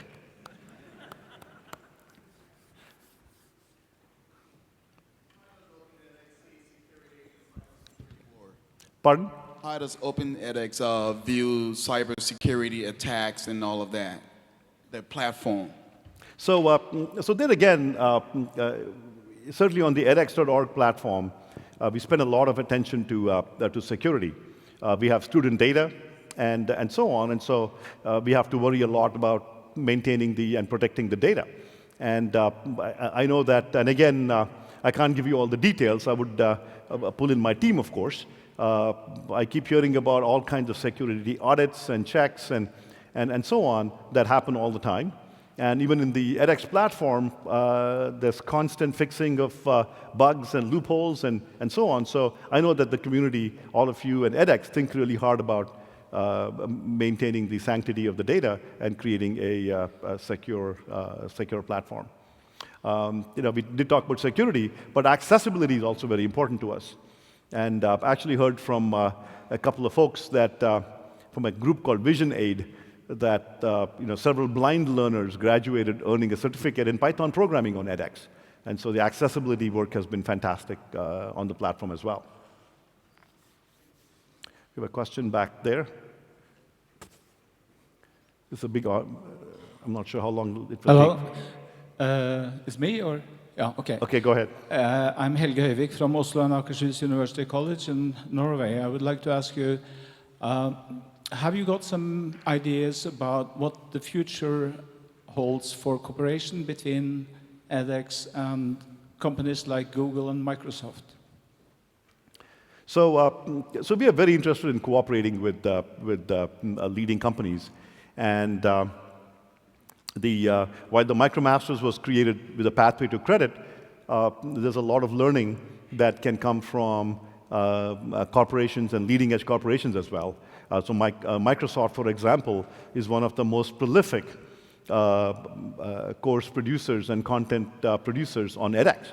Pardon? How does OpenEdX view cybersecurity attacks and all of that, the platform? So then again, certainly on the edX.org platform, we spend a lot of attention to security. We have student data and so on, and so we have to worry a lot about maintaining and protecting the data. And I know that, and again, I can't give you all the details. I would pull in my team, of course. I keep hearing about all kinds of security audits and checks and so on that happen all the time. And even in the edX platform, there's constant fixing of bugs and loopholes and so on. So I know that the community, all of you and edX, think really hard about maintaining the sanctity of the data and creating a secure platform. We did talk about security, but accessibility is also very important to us. And I've actually heard from a couple of folks that from a group called Vision Aid, that several blind learners graduated earning a certificate in Python programming on edX. And so the accessibility work has been fantastic on the platform as well. We have a question back there. It's a big, I'm not sure how long it will take. Hello, it's me or? Yeah, okay. Okay, go ahead. I'm Helge Høyvik from Oslo and Akershus University College in Norway. I would like to ask you, have you got some ideas about what the future holds for cooperation between edX and companies like Google and Microsoft? So we are very interested in cooperating with leading companies. And while the MicroMasters was created with a pathway to credit, there's a lot of learning that can come from corporations and leading-edge corporations as well. So Microsoft, for example, is one of the most prolific course producers and content producers on edX.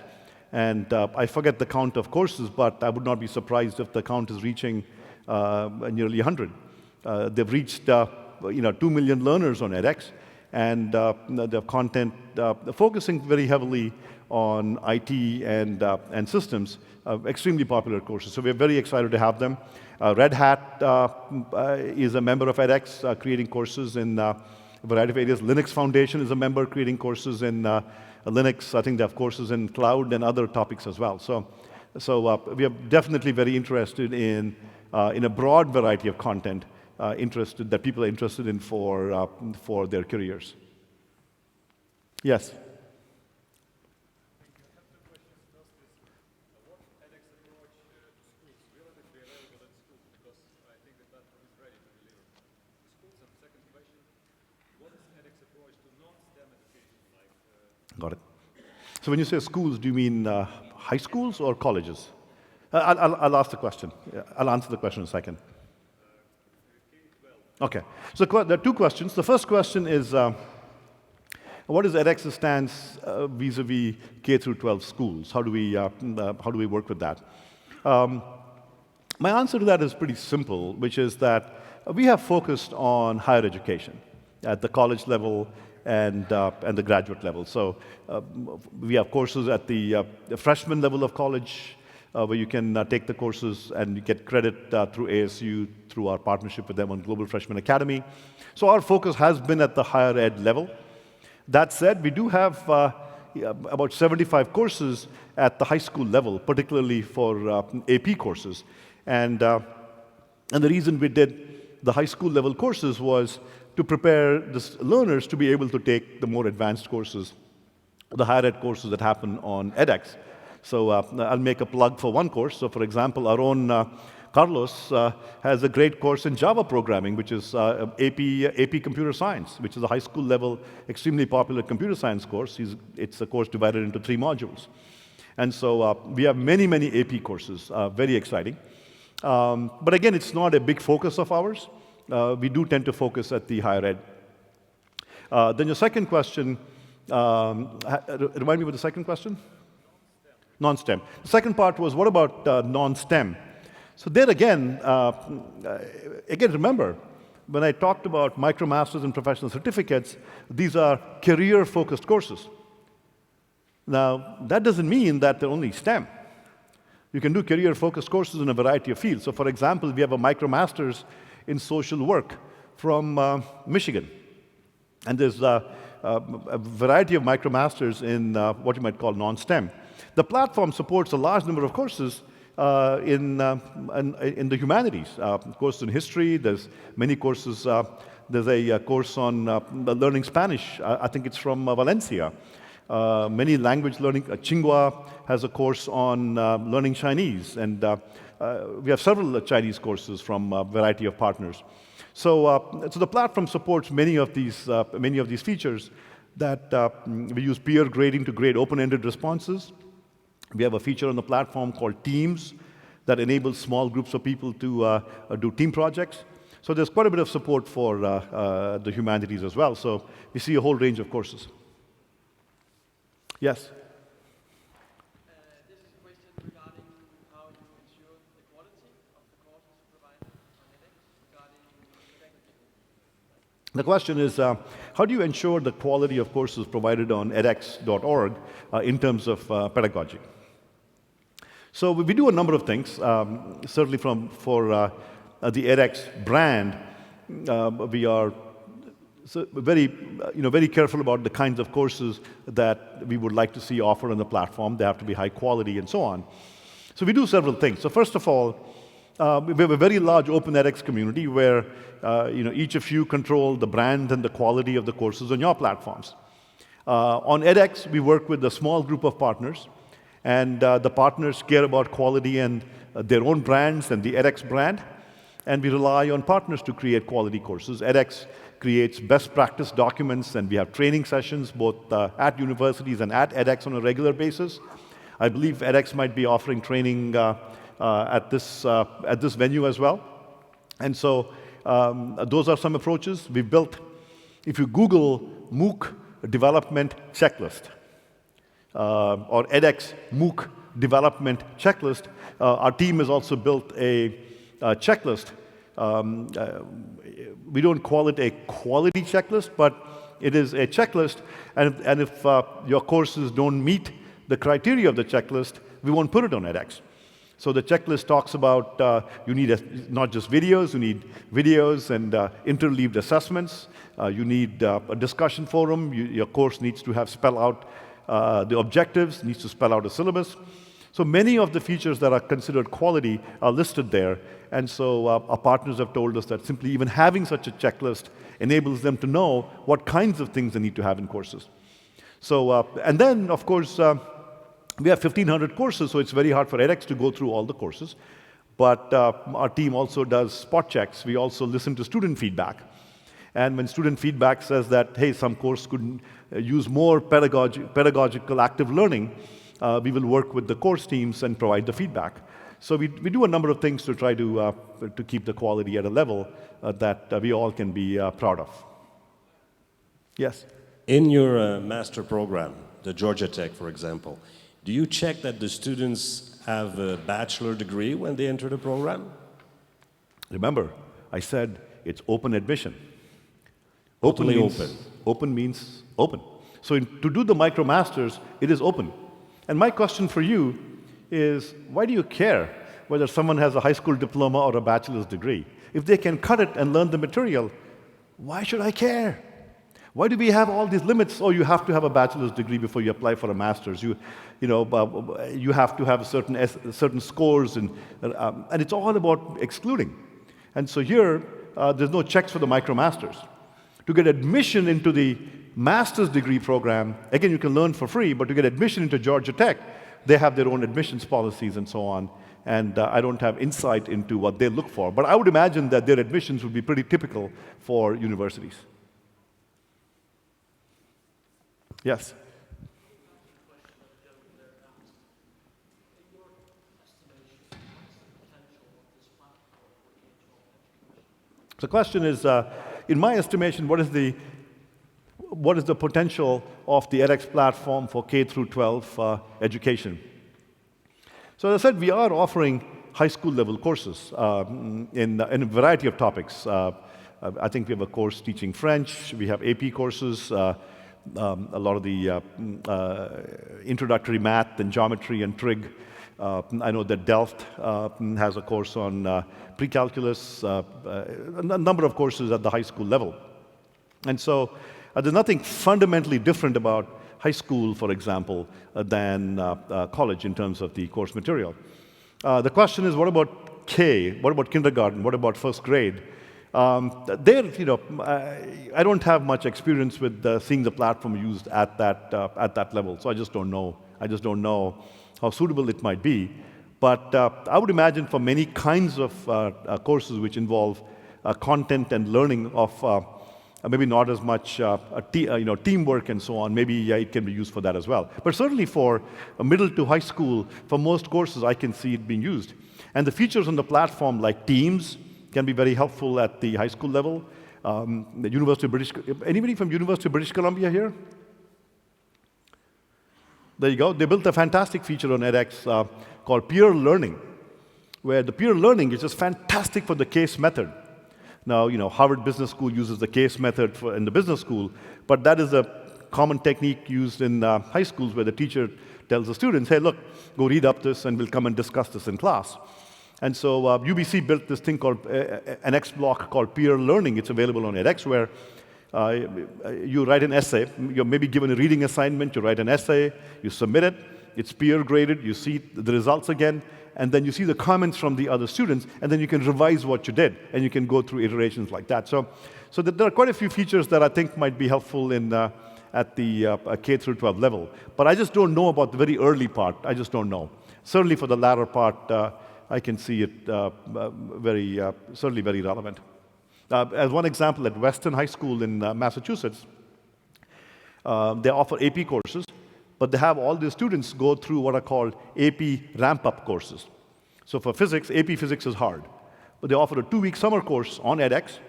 And I forget the count of courses, but I would not be surprised if the count is reaching nearly 100. They've reached 2 million learners on edX, and they have content focusing very heavily on IT and systems, extremely popular courses. So we're very excited to have them. Red Hat is a member of edX, creating courses in a variety of areas. Linux Foundation is a member creating courses in Linux. I think they have courses in cloud and other topics as well. So we are definitely very interested in a broad variety of content that people are interested in for their careers. Yes? Got it. So when you say schools, do you mean high schools or colleges? I'll ask the question. Yeah, I'll answer the question in a second. Okay. So there are two questions. The first question is, what is edX's stance vis-a-vis K through 12 schools? How do we work with that? My answer to that is pretty simple, which is that we have focused on higher education at the college level and the graduate level. So we have courses at the freshman level of college where you can take the courses and you get credit through ASU, through our partnership with them on Global Freshman Academy. So our focus has been at the higher ed level. That said, we do have about 75 courses at the high school level, particularly for AP courses. And the reason we did the high school level courses was to prepare the learners to be able to take the more advanced courses, the higher ed courses that happen on edX. So I'll make a plug for one course. So for example, our own Carlos has a great course in Java programming, which is AP Computer Science, which is a high school level, extremely popular computer science course. It's a course divided into 3 modules. And so we have many, many AP courses, very exciting. But again, it's not a big focus of ours. We do tend to focus at the higher ed. Then your second question, remind me what the second question? Non-STEM. The second part was, what about non-STEM? So there again, remember, when I talked about MicroMasters and professional certificates, these are career-focused courses. Now, that doesn't mean that they're only STEM. You can do career-focused courses in a variety of fields. So for example, we have a MicroMasters in social work from Michigan. And there's a variety of MicroMasters in what you might call non-STEM. The platform supports a large number of courses in the humanities. Courses in history, there's many courses. There's a course on learning Spanish. I think it's from Valencia. Many language learning. Tsinghua has a course on learning Chinese. And we have several Chinese courses from a variety of partners. So the platform supports many of these features that we use peer grading to grade open-ended responses. We have a feature on the platform called Teams that enables small groups of people to do team projects. So there's quite a bit of support for the humanities as well. So we see a whole range of courses. Yes? This is a question regarding how you ensure the quality of the courses provided on edX regarding the question is, how do you ensure the quality of courses provided on edX.org in terms of pedagogy? So we do a number of things. Certainly for the edX brand, we are very careful about the kinds of courses that we would like to see offered on the platform. They have to be high quality and so on. So we do several things. So first of all, we have a very large open edX community where each of you control the brand and the quality of the courses on your platforms. On edX, we work with a small group of partners, and the partners care about quality and their own brands and the edX brand, and we rely on partners to create quality courses. edX creates best practice documents, and we have training sessions both at universities and at edX on a regular basis. I believe edX might be offering training at this venue as well. And so those are some approaches. We built, if you Google MOOC development checklist or edX MOOC development checklist, our team has also built a checklist. We don't call it a quality checklist, but it is a checklist. And if your courses don't meet the criteria of the checklist, we won't put it on edX. So the checklist talks about you need not just videos, you need videos and interleaved assessments. You need a discussion forum. Your course needs to have spell out the objectives, needs to spell out a syllabus. So many of the features that are considered quality are listed there. And so our partners have told us that simply even having such a checklist enables them to know what kinds of things they need to have in courses. So, and then, of course, we have 1,500 courses, so it's very hard for edX to go through all the courses. But our team also does spot checks. We also listen to student feedback. And when student feedback says that, hey, some course could use more pedagogical active learning, we will work with the course teams and provide the feedback. So we do a number of things to try to keep the quality at a level that we all can be proud of. Yes? In your master program, the Georgia Tech, for example, do you check that the students have a bachelor degree when they enter the program? Remember, I said it's open admission. Totally means, open. Open means open. So to do the MicroMasters, it is open. And my question for you is, why do you care whether someone has a high school diploma or a bachelor's degree? If they can cut it and learn the material, why should I care? Why do we have all these limits? Oh, you have to have a bachelor's degree before you apply for a master's. You have to have certain scores, and it's all about excluding. And so here, there's no checks for the MicroMasters. To get admission into the master's degree program, again, you can learn for free, but to get admission into Georgia Tech, they have their own admissions policies and so on. And I don't have insight into what they look for. But I would imagine that their admissions would be pretty typical for universities. Yes? The question is, in my estimation, what is the potential of the edX platform for K through 12 education? So as I said, we are offering high school level courses in a variety of topics. I think we have a course teaching French. We have AP courses, a lot of the introductory math and geometry and trig. I know that Delft has a course on pre-calculus, a number of courses at the high school level. And so there's nothing fundamentally different about high school, for example, than college in terms of the course material. The question is, what about K? What about kindergarten? What about first grade? There, I don't have much experience with seeing the platform used at that level, so I just don't know. I just don't know how suitable it might be. But I would imagine for many kinds of courses which involve content and learning of maybe not as much teamwork and so on, maybe it can be used for that as well. But certainly for middle to high school, for most courses, I can see it being used. And the features on the platform like Teams can be very helpful at the high school level. Anybody from University of British Columbia here? There you go. They built a fantastic feature on edX called peer learning, where the peer learning is just fantastic for the case method. Now, Harvard Business School uses the case method in the business school, but that is a common technique used in high schools where the teacher tells the students, hey, look, go read up this and we'll come and discuss this in class. And so UBC built this thing called an X block called peer learning. It's available on edX, where you write an essay. You're maybe given a reading assignment. You write an essay. You submit it. It's peer graded. You see the results again. And then you see the comments from the other students. And then you can revise what you did. And you can go through iterations like that. So there are quite a few features that I think might be helpful at the K through 12 level. But I just don't know about the very early part. I just don't know. Certainly for the latter part, I can see it certainly very relevant. As one example, at Western High School in Massachusetts, they offer AP courses, but they have all the students go through what are called AP ramp-up courses. So for physics, AP physics is hard. But they offer a 2-week summer course on edX.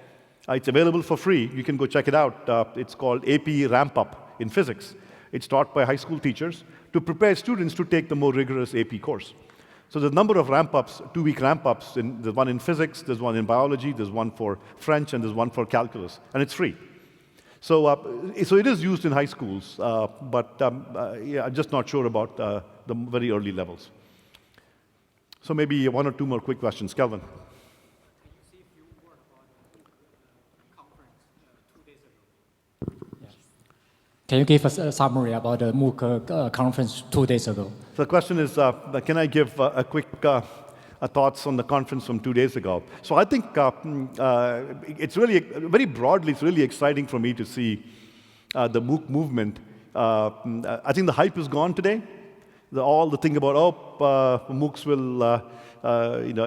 It's available for free. You can go check it out. It's called AP Ramp-Up in Physics. It's taught by high school teachers to prepare students to take the more rigorous AP course. So there's a number of ramp-ups, 2-week ramp-ups. There's one in physics, there's one in biology, there's one for French, and there's one for calculus. And it's free. So it is used in high schools, but I'm just not sure about the very early levels. So maybe 1 or 2 more quick questions. Kelvin. Can you give us a summary about the MOOC conference 2 days ago? So the question is, can I give a quick thoughts on the conference from 2 days ago? So I think it's really, very broadly, it's really exciting for me to see the MOOC movement. I think the hype is gone today. All the thing about, MOOCs will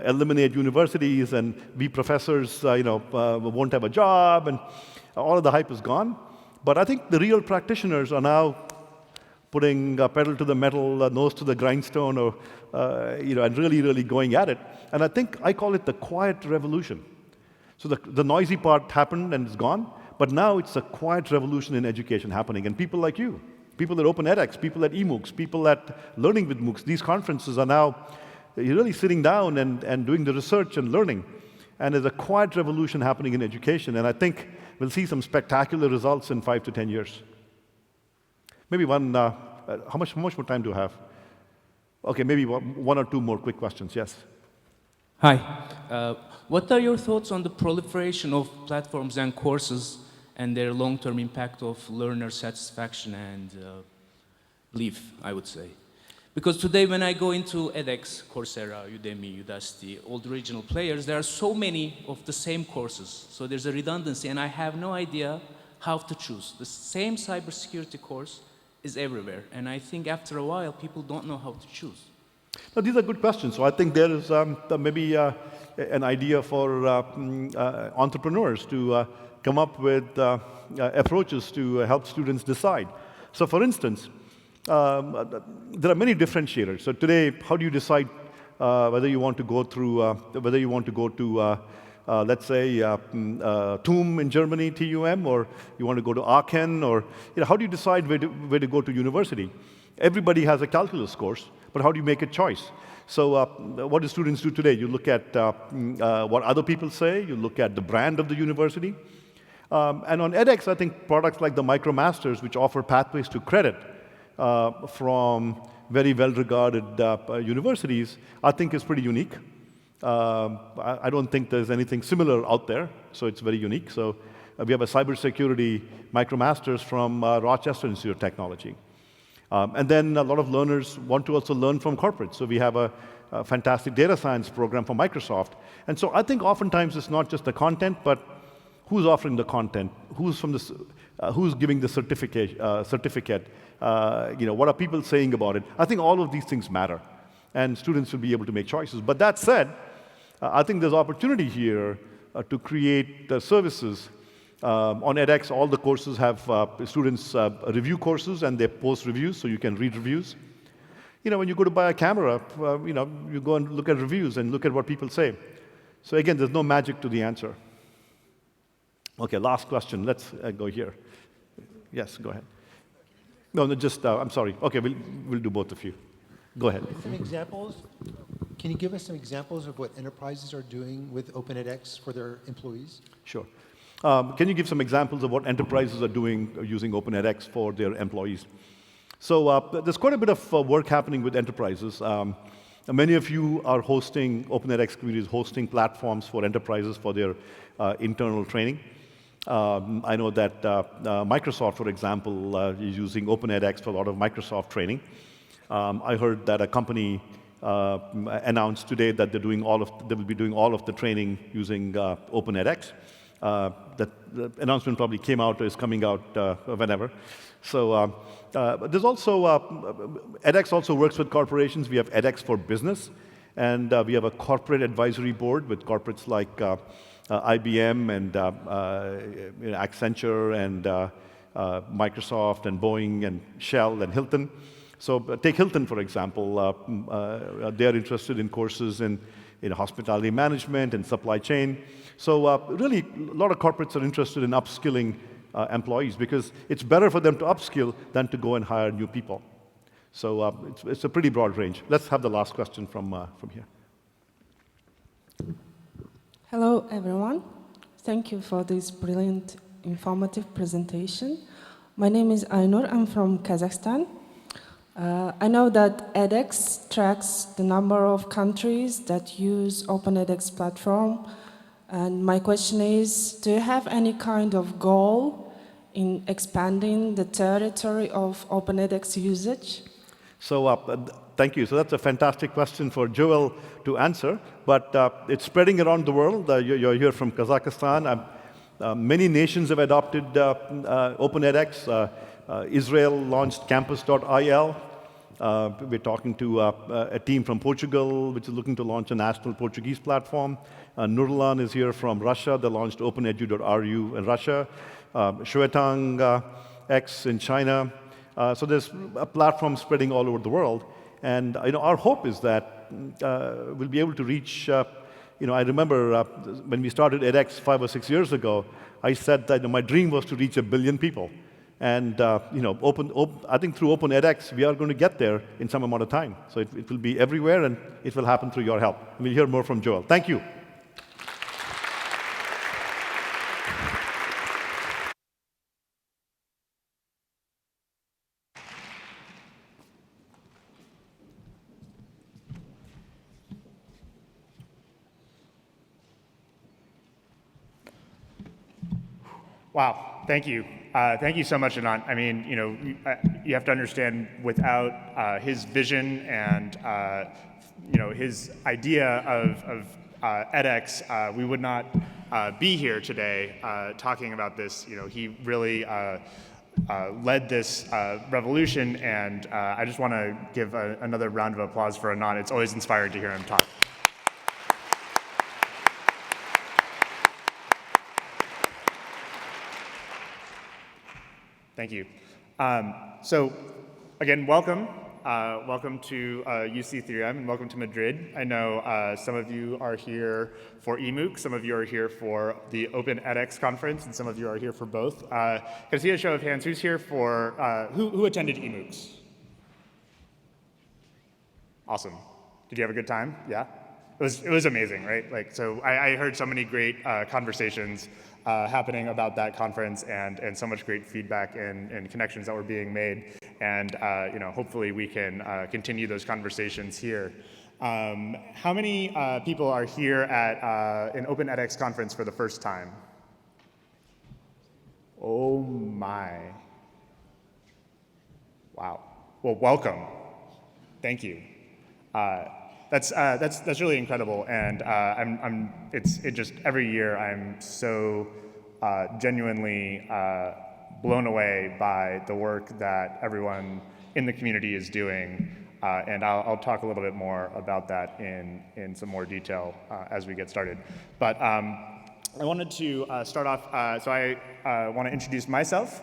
eliminate universities and we professors won't have a job, and all of the hype is gone. But I think the real practitioners are now putting pedal to the metal, nose to the grindstone, or, and really, really going at it. And I call it the quiet revolution. So the noisy part happened and it's gone, but now it's a quiet revolution in education happening. And people like you, people at Open edX, people at eMOOCs, people at Learning with MOOCs, these conferences are now really sitting down and doing the research and learning. And there's a quiet revolution happening in education, and I think we'll see some spectacular results in 5 to 10 years. Maybe one, how much more time do I have? Okay, maybe one or two more quick questions, yes. Hi. What are your thoughts on the proliferation of platforms and courses and their long-term impact of learner satisfaction and belief, I would say? Because today when I go into edX, Coursera, Udemy, Udacity, all the regional players, there are so many of the same courses. So there's a redundancy, and I have no idea how to choose. The same cybersecurity course is everywhere, and I think after a while, people don't know how to choose. Now, these are good questions. So I think there is maybe an idea for entrepreneurs to come up with approaches to help students decide. So for instance, there are many differentiators. So today, how do you decide whether you want to go to, let's say, TUM in Germany, TUM, or you want to go to Aachen, or how do you decide where to go to university? Everybody has a calculus course, but how do you make a choice? So what do students do today? You look at what other people say, you look at the brand of the university. And on edX, I think products like the MicroMasters, which offer pathways to credit from very well-regarded universities, I think is pretty unique. I don't think there's anything similar out there, so it's very unique. So we have a cybersecurity MicroMasters from Rochester Institute of Technology. And then a lot of learners want to also learn from corporates. So we have a fantastic data science program for Microsoft. And so I think oftentimes it's not just the content, but who's offering the content, who's giving the certificate, what are people saying about it? I think all of these things matter, and students will be able to make choices. But that said, I think there's opportunity here to create services. On edX, all the courses have students review courses, and they post reviews, so you can read reviews. When you go to buy a camera, you go and look at reviews and look at what people say. So again, there's no magic to the answer. Okay, last question. Let's go here. Yes, go ahead. No, just, I'm sorry. Okay, we'll do both of you. Go ahead. Some examples? Can you give us some examples of what enterprises are doing with Open edX for their employees? Sure. Can you give some examples of what enterprises are doing using Open edX for their employees? So there's quite a bit of work happening with enterprises. Many of you are hosting, Open edX communities hosting platforms for enterprises for their internal training. I know that Microsoft, for example, is using Open edX for a lot of Microsoft training. I heard that a company announced today that they will be doing all of the training using Open edX. The announcement probably came out or is coming out whenever. So there's also, edX also works with corporations. We have edX for Business, and we have a corporate advisory board with corporates like IBM and Accenture and Microsoft and Boeing and Shell and Hilton. So take Hilton, for example. They're interested in courses in hospitality management and supply chain. So really, a lot of corporates are interested in upskilling employees because it's better for them to upskill than to go and hire new people. So it's a pretty broad range. Let's have the last question from here. Hello, everyone. Thank you for this brilliant, informative presentation. My name is Aynur. I'm from Kazakhstan. I know that edX tracks the number of countries that use Open edX platform. And my question is, do you have any kind of goal in expanding the territory of Open edX usage? So thank you. So that's a fantastic question for Joel to answer. But it's spreading around the world. You're here from Kazakhstan. Many nations have adopted Open edX. Israel launched campus.il. We're talking to a team from Portugal, which is looking to launch a national Portuguese platform. Nurlan is here from Russia. They launched openedu.ru in Russia. Shuetang X in China. So there's a platform spreading all over the world. And our hope is that we'll be able to reach, I remember when we started edX 5 or 6 years ago, I said that my dream was to reach 1 billion people. And I think through Open edX, we are going to get there in some amount of time. So it will be everywhere, and it will happen through your help. And we'll hear more from Joel. Thank you. Wow, thank you. Thank you so much, Anant. I mean, you have to understand, without his vision and his idea of edX, we would not be here today talking about this. He really led this revolution, and I just want to give another round of applause for Anant. It's always inspiring to hear him talk. Thank you. So, again, welcome. Welcome to UC3M, and welcome to Madrid. I know some of you are here for eMOOC, some of you are here for the Open edX conference, and some of you are here for both. Can I see a show of hands? Who's here for, who attended eMOOCs? Awesome. Did you have a good time? Yeah? It was amazing, right? So I heard so many great conversations happening about that conference, and so much great feedback and connections that were being made. And hopefully we can continue those conversations here. How many people are here at an Open edX conference for the first time? Oh my. Wow. Well, welcome. Thank you. That's really incredible, and it just every year I'm so genuinely blown away by the work that everyone in the community is doing, and I'll talk a little bit more about that in some more detail as we get started. But I wanted to start off, so I want to introduce myself.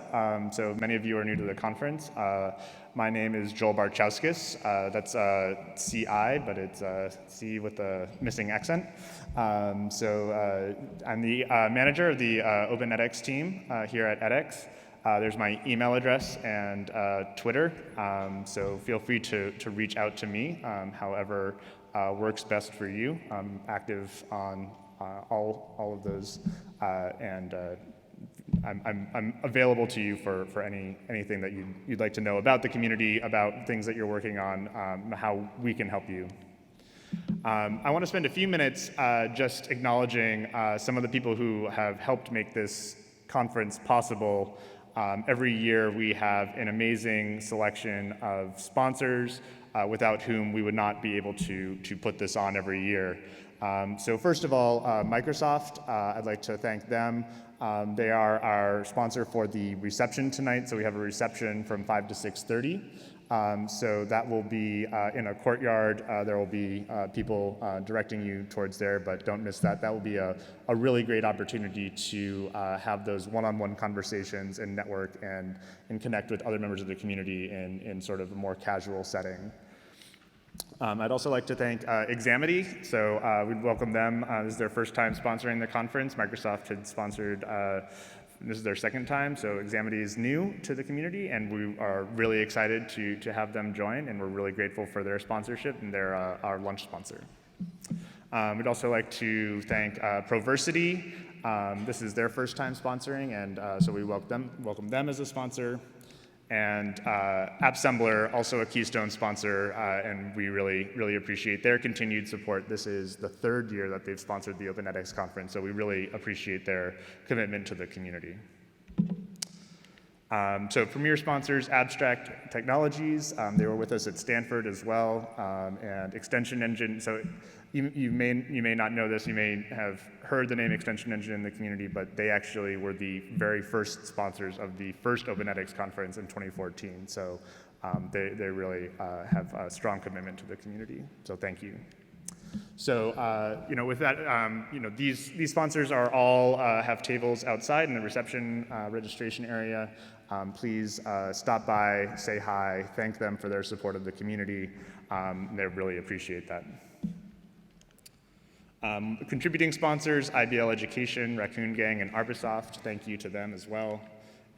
So many of you are new to the conference. My name is Joel Barchowskis. That's CI, but it's C with a missing accent. So I'm the manager of the Open edX team here at edX. There's my email address and Twitter, so feel free to reach out to me however works best for you. I'm active on all of those, and I'm available to you for anything that you'd like to know about the community, about things that you're working on, how we can help you. I want to spend a few minutes just acknowledging some of the people who have helped make this conference possible. Every year we have an amazing selection of sponsors without whom we would not be able to put this on every year. So first of all, Microsoft, I'd like to thank them. They are our sponsor for the reception tonight, so we have a reception from 5 to 6:30. So that will be in a courtyard. There will be people directing you towards there, but don't miss that. That will be a really great opportunity to have those one-on-one conversations and network and connect with other members of the community in sort of a more casual setting. I'd also like to thank Examity. So we'd welcome them. This is their first time sponsoring the conference. Microsoft had sponsored, this is their second time, so Examity is new to the community, and we are really excited to have them join, and we're really grateful for their sponsorship, and they're our lunch sponsor. We'd also like to thank Proversity. This is their first time sponsoring, and so we welcome them as a sponsor. And AppSembler, also a Keystone sponsor, and we really appreciate their continued support. This is the third year that they've sponsored the Open edX conference, so we really appreciate their commitment to the community. So premier sponsors, Abstract Technologies, they were with us at Stanford as well, and Extension Engine. So you may not know this, you may have heard the name Extension Engine in the community, but they actually were the very first sponsors of the first Open edX conference in 2014. So They really have a strong commitment to the community. So thank you. So, with that, these sponsors are all have tables outside in the reception registration area. Please stop by, say hi, thank them for their support of the community. They really appreciate that. Contributing sponsors, IBL Education, Raccoon Gang, and Arbisoft, thank you to them as well.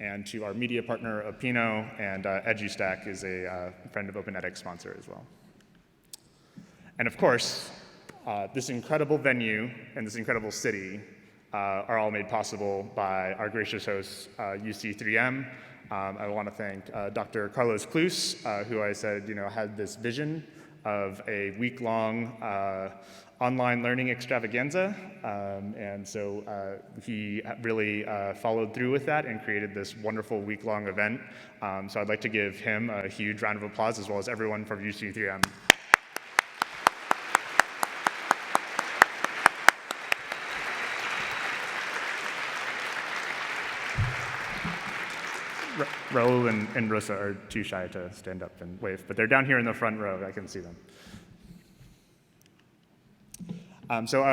And to our media partner, Opino, and EduStack is a friend of Open edX sponsor as well. And of course, this incredible venue and this incredible city are all made possible by our gracious hosts, UC3M. I want to thank Dr. Carlos Cluse, who I said, had this vision of a week-long online learning extravaganza. And so he really followed through with that and created this wonderful week-long event. So I'd like to give him a huge round of applause, as well as everyone from UC3M. Raul and Rosa are too shy to stand up and wave, but they're down here in the front row. I can see them. As you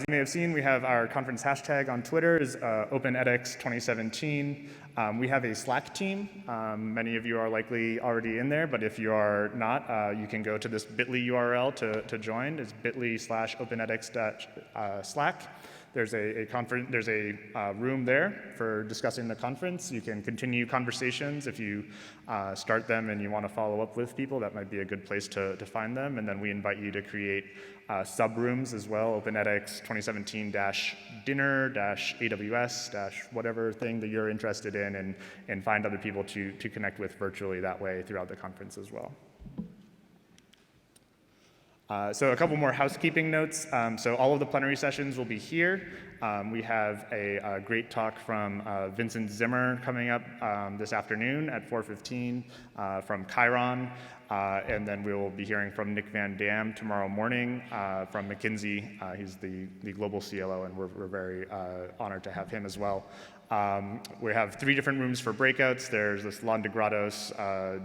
may have seen, we have our conference hashtag on Twitter is OpenEdX 2017. We have a Slack team. Many of you are likely already in there, but if you are not, you can go to this bit.ly URL to join. It's bit.ly/OpenEdX/Slack. There's a room there for discussing the conference. You can continue conversations if you start them and you want to follow up with people. That might be a good place to find them. And then we invite you to create sub-rooms as well, OpenEdX 2017-dinner-AWS- whatever thing that you're interested in, and find other people to connect with virtually that way throughout the conference as well. So a couple more housekeeping notes. So all of the plenary sessions will be here. We have a great talk from Vincent Zimmer coming up this afternoon at 4:15 from Chiron. And then we will be hearing from Nick Van Dam tomorrow morning from McKinsey. He's the global CLO, and we're very honored to have him as well. We have 3 different rooms for breakouts. There's this Londegrados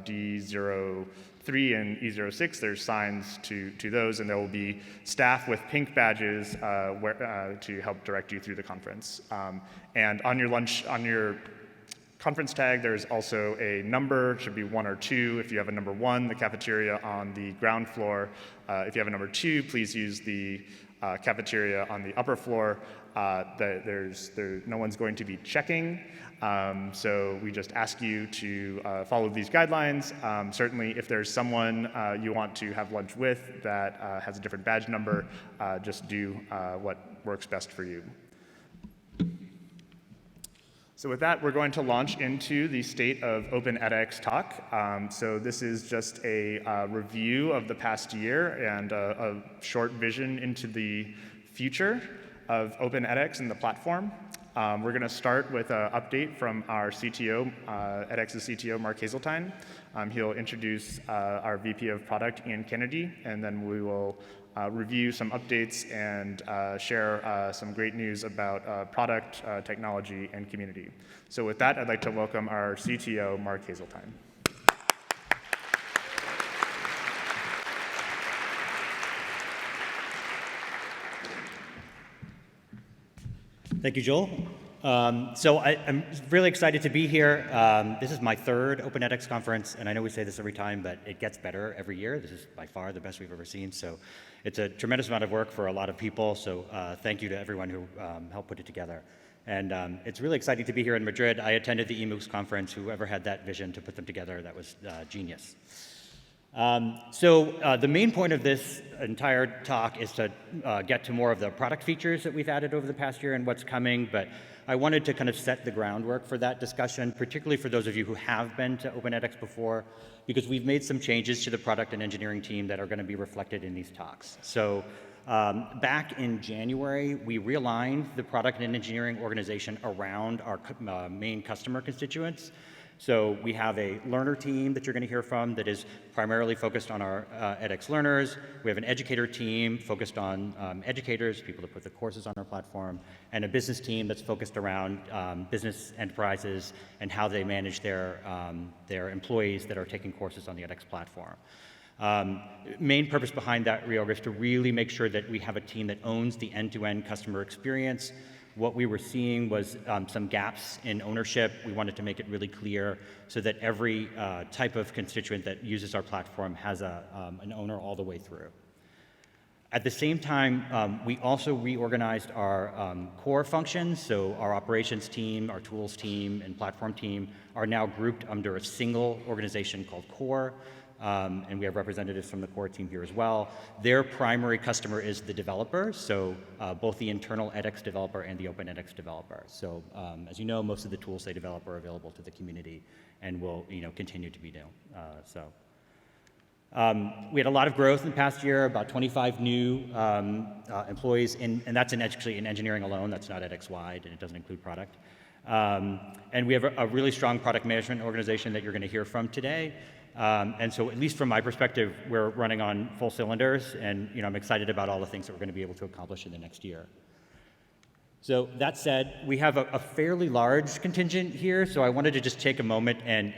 D03 and E06. There's signs to those, and there will be staff with pink badges to help direct you through the conference. And on your conference tag, there's also a number, should be 1 or 2. If you have a number 1, the cafeteria on the ground floor. If you have a number 2, please use the cafeteria on the upper floor. No one's going to be checking, so we just ask you to follow these guidelines. Certainly, if there's someone you want to have lunch with that has a different badge number, just do what works best for you. So with that, we're going to launch into the State of OpenEdX talk. So this is just a review of the past year and a short vision into the future of OpenEdX and the platform. We're going to start with an update from our CTO, edX's CTO, Mark Hazeltine. He'll introduce our VP of Product, Ian Kennedy, and then we will review some updates and share some great news about product, technology, and community. So with that, I'd like to welcome our CTO, Mark Hazeltine. Thank you, Joel. So I'm really excited to be here. This is my 3rd OpenEdX conference, and I know we say this every time, but it gets better every year. This is by far the best we've ever seen. So it's a tremendous amount of work for a lot of people. So thank you to everyone who helped put it together. And it's really exciting to be here in Madrid. I attended the eMOOCs conference. Whoever had that vision to put them together, that was genius. The main point of this entire talk is to get to more of the product features that we've added over the past year and what's coming, but I wanted to kind of set the groundwork for that discussion, particularly for those of you who have been to OpenEdX before, because we've made some changes to the product and engineering team that are going to be reflected in these talks. So back in January, we realigned the product and engineering organization around our main customer constituents. So we have a learner team that you're going to hear from that is primarily focused on our edX learners. We have an educator team focused on educators, people that put the courses on our platform, and a business team that's focused around business enterprises and how they manage their employees that are taking courses on the edX platform. Main purpose behind that reorg is to really make sure that we have a team that owns the end-to-end customer experience. What we were seeing was some gaps in ownership. We wanted to make it really clear so that every type of constituent that uses our platform has an owner all the way through. At the same time, we also reorganized our core functions. So our operations team, our tools team, and platform team are now grouped under a single organization called Core. And we have representatives from the core team here as well. Their primary customer is the developer, so both the internal edX developer and the open edX developer. So as you know, most of the tools they develop are available to the community and will continue to be new. We had a lot of growth in the past year, about 25 new employees, and that's actually in engineering alone. That's not edX-wide, and it doesn't include product. And we have a really strong product management organization that you're going to hear from today. And so at least from my perspective, we're running on full cylinders, and I'm excited about all the things that we're going to be able to accomplish in the next year. So that said, we have a fairly large contingent here, so I wanted to just take a moment and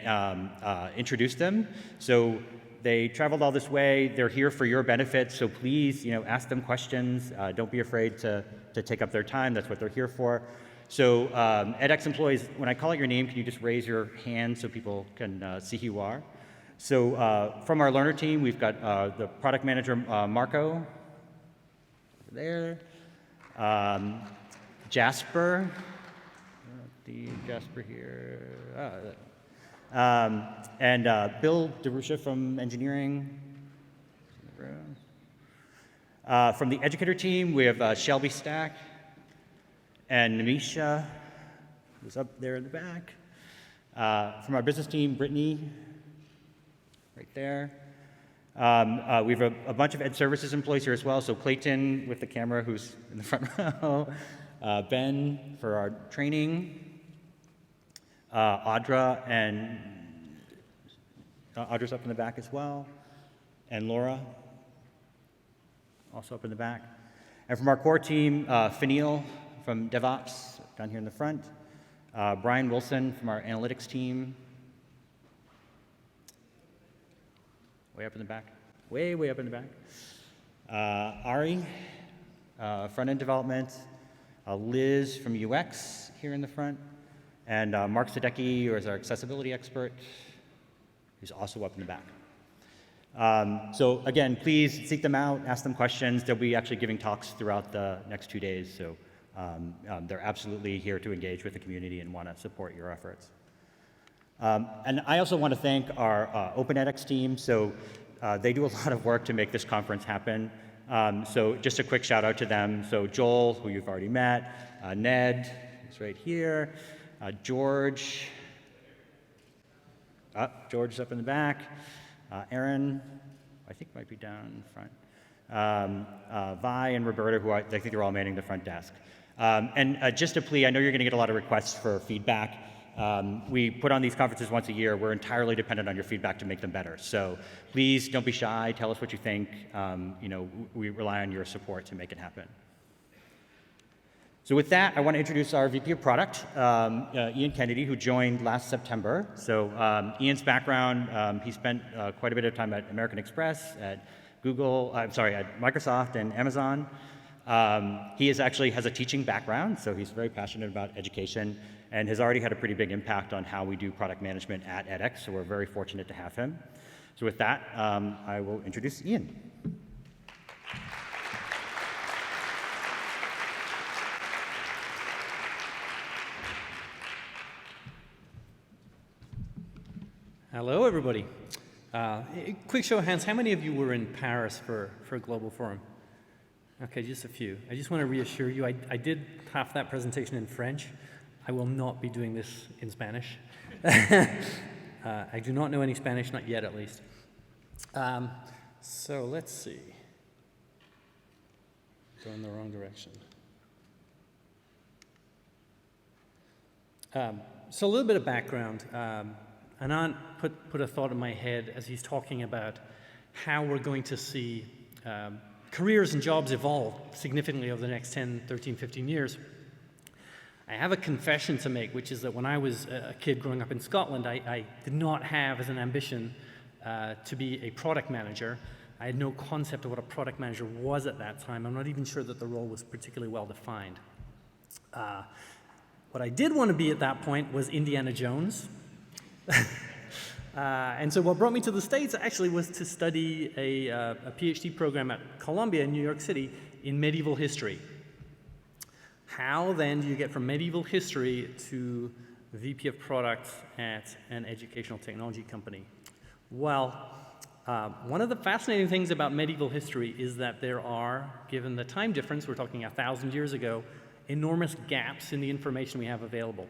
introduce them. So they traveled all this way. They're here for your benefit, so please ask them questions. Don't be afraid to take up their time. That's what they're here for. So edX employees, when I call out your name, can you just raise your hand so people can see who you are? So from our learner team, we've got the product manager, Marco, there. Jasper, Jasper here. And Bill DeRusha from engineering. From the educator team, we have Shelby Stack and Namisha, who's up there in the back. From our business team, Brittany, right there. We have a bunch of Ed Services employees here as well. So Clayton with the camera, who's in the front row. Ben for our training. Audra and Audra's up in the back as well. And Laura, also up in the back. And from our core team, Fanil from DevOps, down here in the front. Brian Wilson from our analytics team. Way up in the back, way up in the back. Ari, front-end development. Liz from UX here in the front. And Mark Sadecki, who is our accessibility expert, who's also up in the back. So again, please seek them out, ask them questions. They'll be actually giving talks throughout the next 2 days. So they're absolutely here to engage with the community and want to support your efforts. And I also want to thank our Open edX team. So they do a lot of work to make this conference happen. So just a quick shout out to them. So Joel, who you've already met, Ned, who's right here, George, George's up in the back, Aaron, I think might be down in front, Vi and Roberta, who I think they're all manning the front desk. And just a plea, I know you're going to get a lot of requests for feedback. We put on these conferences once a year. We're entirely dependent on your feedback to make them better. So please don't be shy. Tell us what you think. We rely on your support to make it happen. So with that, I want to introduce our VP of Product, Ian Kennedy, who joined last September. So Ian's background, he spent quite a bit of time at American Express, at Google, at Microsoft and Amazon. He actually has a teaching background, so he's very passionate about education and has already had a pretty big impact on how we do product management at edX, so we're very fortunate to have him. So with that, I will introduce Ian. Hello, everybody. Quick show of hands, how many of you were in Paris for a global forum? Okay, just a few. I just want to reassure you, I did half that presentation in French. I will not be doing this in Spanish. I do not know any Spanish, not yet at least. So let's see. Going the wrong direction. So a little bit of background. Anant put a thought in my head as he's talking about how we're going to see careers and jobs evolve significantly over the next 10, 13, 15 years. I have a confession to make, which is that when I was a kid growing up in Scotland, I did not have as an ambition to be a product manager. I had no concept of what a product manager was at that time. I'm not even sure that the role was particularly well defined. What I did want to be at that point was Indiana Jones. And so what brought me to the States actually was to study a PhD program at Columbia in New York City in medieval history. How then do you get from medieval history to VP of product at an educational technology company? Well, one of the fascinating things about medieval history is that there are, given the time difference, we're talking 1,000 years ago, enormous gaps in the information we have available.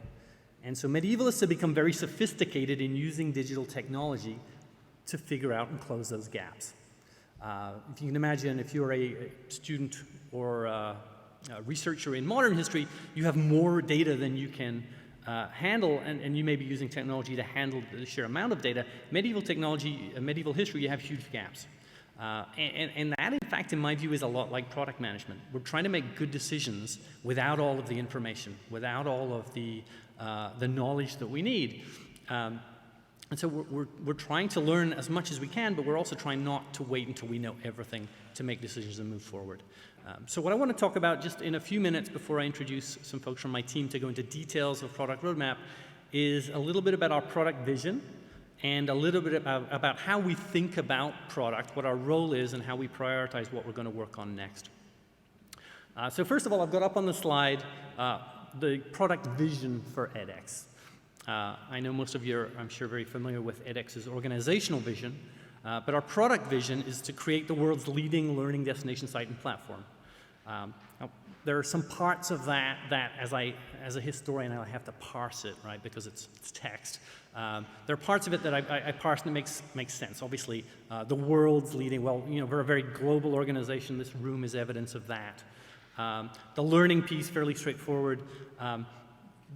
And so medievalists have become very sophisticated in using digital technology to figure out and close those gaps. If you can imagine, if you're a student or a researcher in modern history, you have more data than you can handle, and you may be using technology to handle the sheer amount of data. Medieval technology, medieval history, you have huge gaps. And that, in fact, in my view, is a lot like product management. We're trying to make good decisions without all of the information, without all of the knowledge that we need. And so we're trying to learn as much as we can, but we're also trying not to wait until we know everything to make decisions and move forward. So what I want to talk about just in a few minutes before I introduce some folks from my team to go into details of product roadmap is a little bit about our product vision and a little bit about how we think about product, what our role is, and how we prioritize what we're going to work on next. So first of all, I've got up on the slide the product vision for edX. I know most of you are, I'm sure, very familiar with edX's organizational vision, but our product vision is to create the world's leading learning destination site and platform. Now, there are some parts of that as a historian, I have to parse it, right, because it's text. There are parts of it that I parse and it makes sense. Obviously, the world's leading, well, you know, we're a very global organization. This room is evidence of that. The learning piece, fairly straightforward.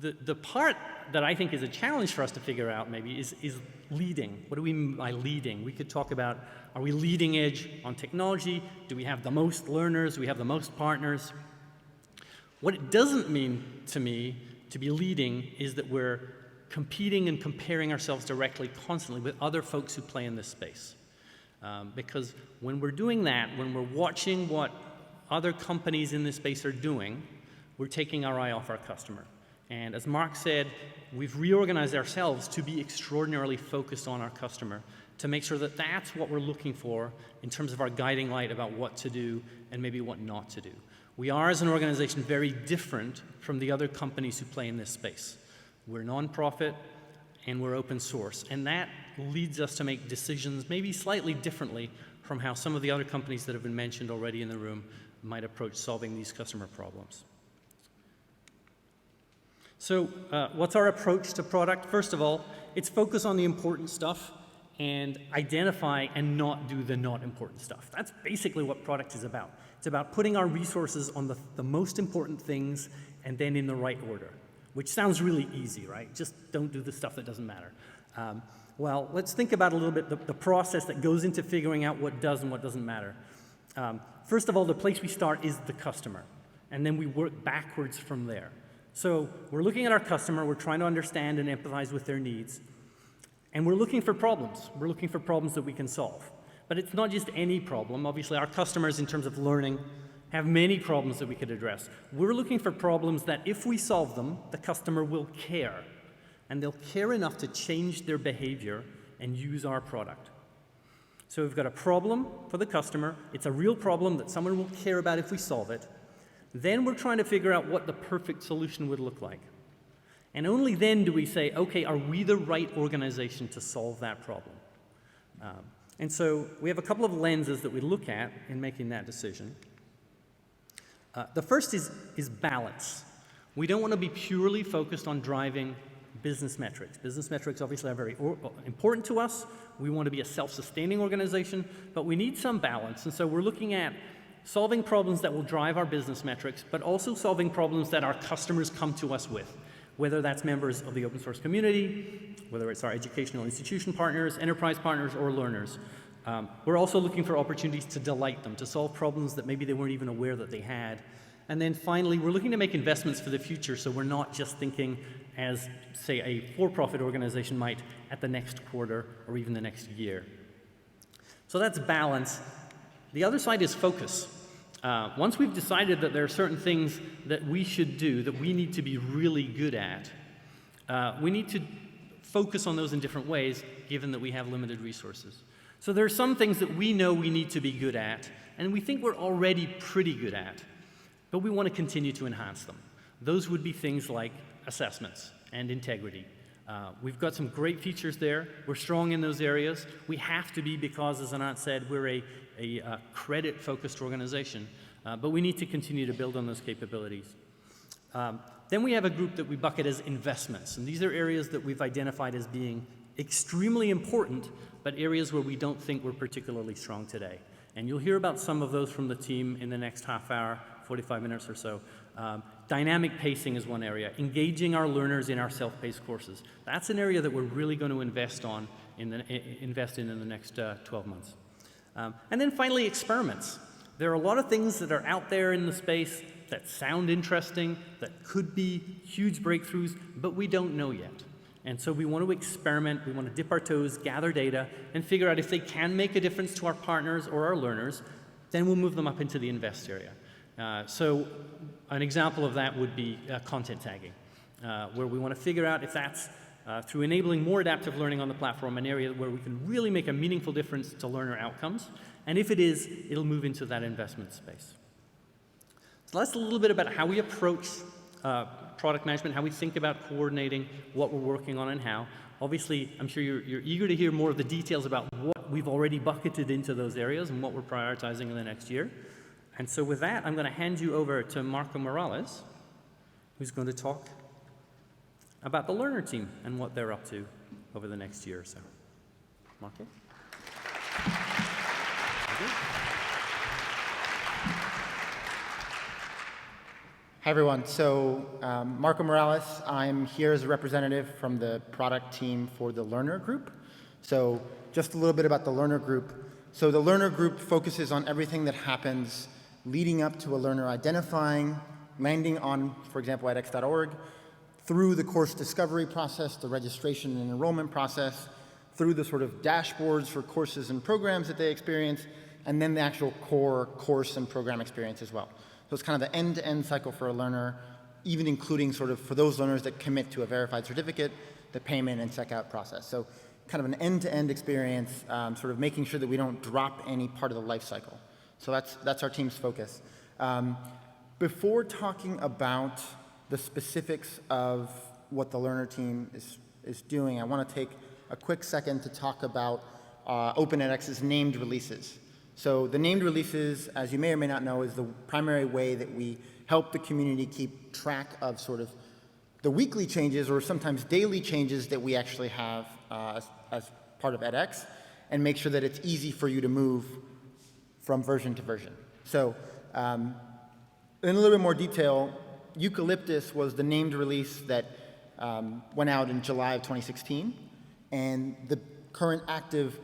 The part that I think is a challenge for us to figure out maybe is leading. What do we mean by leading? We could talk about, are we leading edge on technology? Do we have the most learners? Do we have the most partners? What it doesn't mean to me to be leading is that we're competing and comparing ourselves directly constantly with other folks who play in this space. Because when we're doing that, when we're watching what other companies in this space are doing, we're taking our eye off our customer. And as Mark said, we've reorganized ourselves to be extraordinarily focused on our customer, to make sure that that's what we're looking for in terms of our guiding light about what to do and maybe what not to do. We are, as an organization, very different from the other companies who play in this space. We're nonprofit and we're open source, and that leads us to make decisions maybe slightly differently from how some of the other companies that have been mentioned already in the room might approach solving these customer problems. So what's our approach to product? First of all, it's focus on the important stuff and identify and not do the not important stuff. That's basically what product is about. It's about putting our resources on the most important things and then in the right order, which sounds really easy, right? Just don't do the stuff that doesn't matter. Well, let's think about a little bit the process that goes into figuring out what does and what doesn't matter. First of all, the place we start is the customer, and then we work backwards from there. So we're looking at our customer, we're trying to understand and empathize with their needs, and we're looking for problems. We're looking for problems that we can solve. But it's not just any problem. Obviously, our customers, in terms of learning, have many problems that we could address. We're looking for problems that if we solve them, the customer will care, and they'll care enough to change their behavior and use our product. So we've got a problem for the customer. It's a real problem that someone will care about if we solve it. Then we're trying to figure out what the perfect solution would look like. And only then do we say, okay, are we the right organization to solve that problem? And so we have a couple of lenses that we look at in making that decision. The first is balance. We don't want to be purely focused on driving business metrics. Business metrics obviously are very important to us. We want to be a self-sustaining organization, but we need some balance. And so we're looking at solving problems that will drive our business metrics, but also solving problems that our customers come to us with. whether that's members of the open source community, whether it's our educational institution partners, enterprise partners, or learners. We're also looking for opportunities to delight them, to solve problems that maybe they weren't even aware that they had. And then finally, we're looking to make investments for the future, so we're not just thinking as, say, a for-profit organization might at the next quarter or even the next year. So that's balance. The other side is focus. Once we've decided that there are certain things that we should do, that we need to be really good at, we need to focus on those in different ways, given that we have limited resources. So there are some things that we know we need to be good at, and we think we're already pretty good at, but we want to continue to enhance them. Those would be things like assessments and integrity. We've got some great features there. We're strong in those areas. We have to be because, as Anant said, we're a credit-focused organization, but we need to continue to build on those capabilities. Then we have a group that we bucket as investments, and these are areas that we've identified as being extremely important, but areas where we don't think we're particularly strong today. And you'll hear about some of those from the team in the next half hour, 45 minutes or so. Dynamic pacing is one area. Engaging our learners in our self-paced courses. That's an area that we're really going to invest in the next 12 months. And then finally, experiments. There are a lot of things that are out there in the space that sound interesting, that could be huge breakthroughs, but we don't know yet. And so we want to experiment, we want to dip our toes, gather data, and figure out if they can make a difference to our partners or our learners, then we'll move them up into the invest area. So an example of that would be content tagging, where we want to figure out if that's, through enabling more adaptive learning on the platform, an area where we can really make a meaningful difference to learner outcomes. And if it is, it'll move into that investment space. So that's a little bit about how we approach product management, how we think about coordinating what we're working on and how. Obviously, I'm sure you're eager to hear more of the details about what we've already bucketed into those areas and what we're prioritizing in the next year. And so with that, I'm going to hand you over to Marco Morales, who's going to talk about the learner team and what they're up to over the next year or so. Marco? Hi, everyone. So Marco Morales, I'm here as a representative from the product team for the learner group. So just a little bit about the learner group. So the learner group focuses on everything that happens leading up to a learner identifying, landing on, for example, edX.org, through the course discovery process, the registration and enrollment process, through the sort of dashboards for courses and programs that they experience, and then the actual core course and program experience as well. So it's kind of the end-to-end cycle for a learner, even including sort of for those learners that commit to a verified certificate, the payment and checkout process. So kind of an end-to-end experience, sort of making sure that we don't drop any part of the life cycle. So that's our team's focus. Before talking about the specifics of what the learner team is doing, I want to take a quick second to talk about Open edX's named releases. So the named releases, as you may or may not know, is the primary way that we help the community keep track of sort of the weekly changes or sometimes daily changes that we actually have as part of edX, and make sure that it's easy for you to move from version to version. So in a little bit more detail, Eucalyptus was the named release that went out in July of 2016, and the current active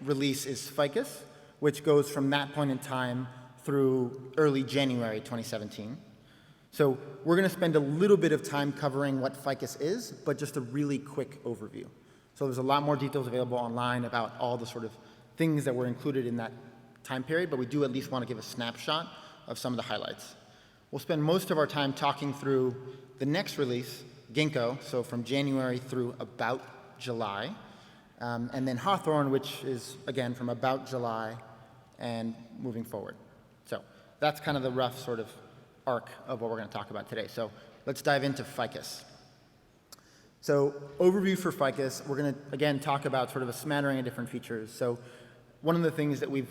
release is Ficus, which goes from that point in time through early January 2017. So we're going to spend a little bit of time covering what Ficus is, but just a really quick overview. So there's a lot more details available online about all the sort of things that were included in that time period, but we do at least want to give a snapshot of some of the highlights. We'll spend most of our time talking through the next release, Ginkgo, so from January through about July, and then Hawthorne, which is, again, from about July and moving forward. So that's kind of the rough sort of arc of what we're going to talk about today. So let's dive into Ficus. So overview for Ficus, we're going to, again, talk about sort of a smattering of different features. So one of the things that we've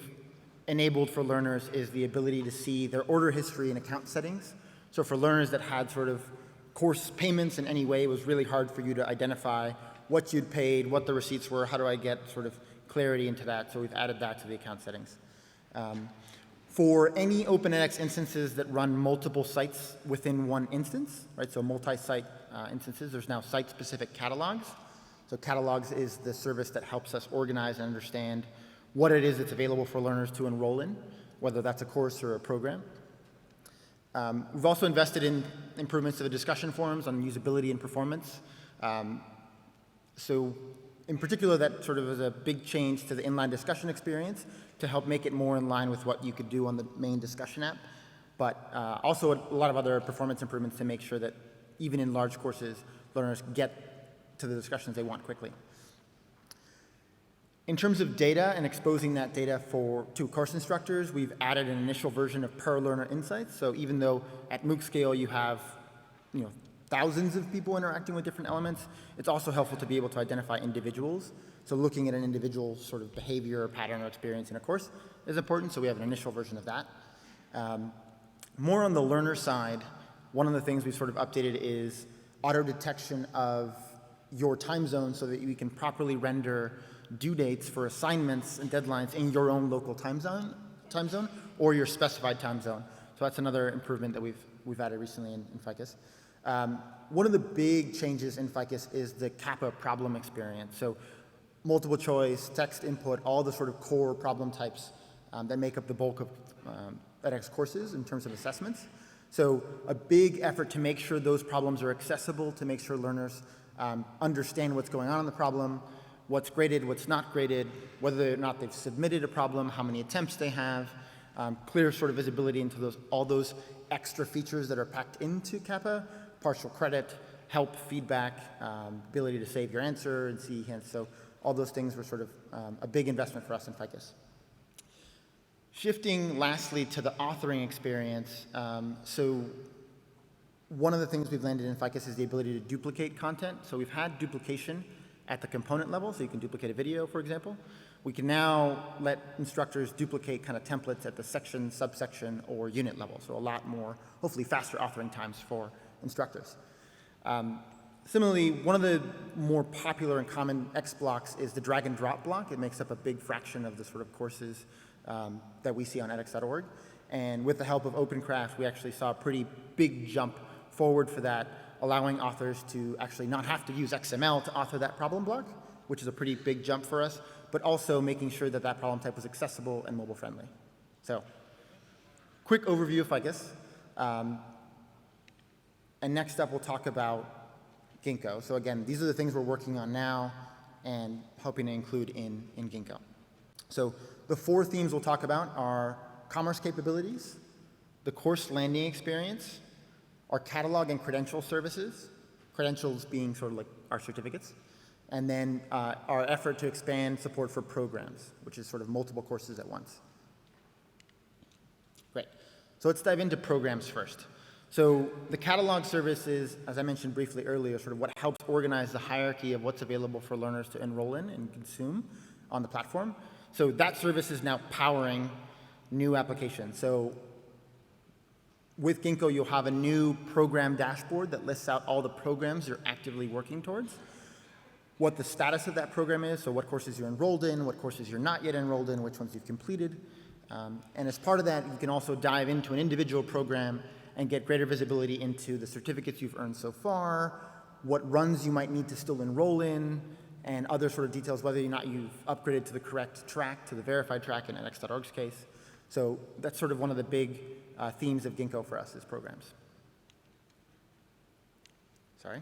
enabled for learners is the ability to see their order history and account settings. So for learners that had sort of course payments in any way, it was really hard for you to identify what you'd paid, what the receipts were, how do I get sort of clarity into that. So we've added that to the account settings. For any OpenEdX instances that run multiple sites within one instance, right, so multi-site instances, there's now site-specific catalogs. So catalogs is the service that helps us organize and understand what it is that's available for learners to enroll in, whether that's a course or a program. We've also invested in improvements to the discussion forums on usability and performance. So in particular, that sort of is a big change to the inline discussion experience to help make it more in line with what you could do on the main discussion app, but also a lot of other performance improvements to make sure that even in large courses, learners get to the discussions they want quickly. In terms of data and exposing that data to course instructors, we've added an initial version of per learner insights. So even though at MOOC scale you have thousands of people interacting with different elements, it's also helpful to be able to identify individuals. So looking at an individual sort of behavior, pattern, or experience in a course is important, so we have an initial version of that. More on the learner side, one of the things we've sort of updated is auto detection of your time zone so that we can properly render due dates for assignments and deadlines in your own local time zone or your specified time zone. So that's another improvement that we've added recently in Ficus. One of the big changes in Ficus is the Kappa problem experience. So multiple choice, text input, all the sort of core problem types that make up the bulk of edX courses in terms of assessments. So a big effort to make sure those problems are accessible, to make sure learners understand what's going on in the problem, what's graded, what's not graded, whether or not they've submitted a problem, how many attempts they have, clear sort of visibility into all those extra features that are packed into Kappa, partial credit, help, feedback, ability to save your answer and see hints. So all those things were sort of a big investment for us in Ficus. Shifting lastly to the authoring experience, so one of the things we've landed in Ficus is the ability to duplicate content. So we've had duplication at the component level, so you can duplicate a video, for example. We can now let instructors duplicate kind of templates at the section, subsection, or unit level, so a lot more, hopefully faster authoring times for instructors. Similarly, one of the more popular and common X blocks is the drag and drop block. It makes up a big fraction of the sort of courses that we see on edX.org. And with the help of OpenCraft, we actually saw a pretty big jump forward for that, allowing authors to actually not have to use XML to author that problem block, which is a pretty big jump for us, but also making sure that that problem type was accessible and mobile friendly. So, quick overview of Ficus. And next up, we'll talk about Ginkgo. So again, these are the things we're working on now and hoping to include in Ginkgo. So the 4 themes we'll talk about are commerce capabilities, the course landing experience, our catalog and credential services, credentials being sort of like our certificates, and then our effort to expand support for programs, which is sort of multiple courses at once. Great. So let's dive into programs first. So the catalog service is, as I mentioned briefly earlier, sort of what helps organize the hierarchy of what's available for learners to enroll in and consume on the platform. So that service is now powering new applications. So with Ginkgo, you'll have a new program dashboard that lists out all the programs you're actively working towards, what the status of that program is, so what courses you're enrolled in, what courses you're not yet enrolled in, which ones you've completed. And as part of that, you can also dive into an individual program and get greater visibility into the certificates you've earned so far, what runs you might need to still enroll in, and other sort of details, whether or not you've upgraded to the correct track, to the verified track in edX.org's case. So that's sort of one of the big themes of Ginkgo for us is programs. Sorry.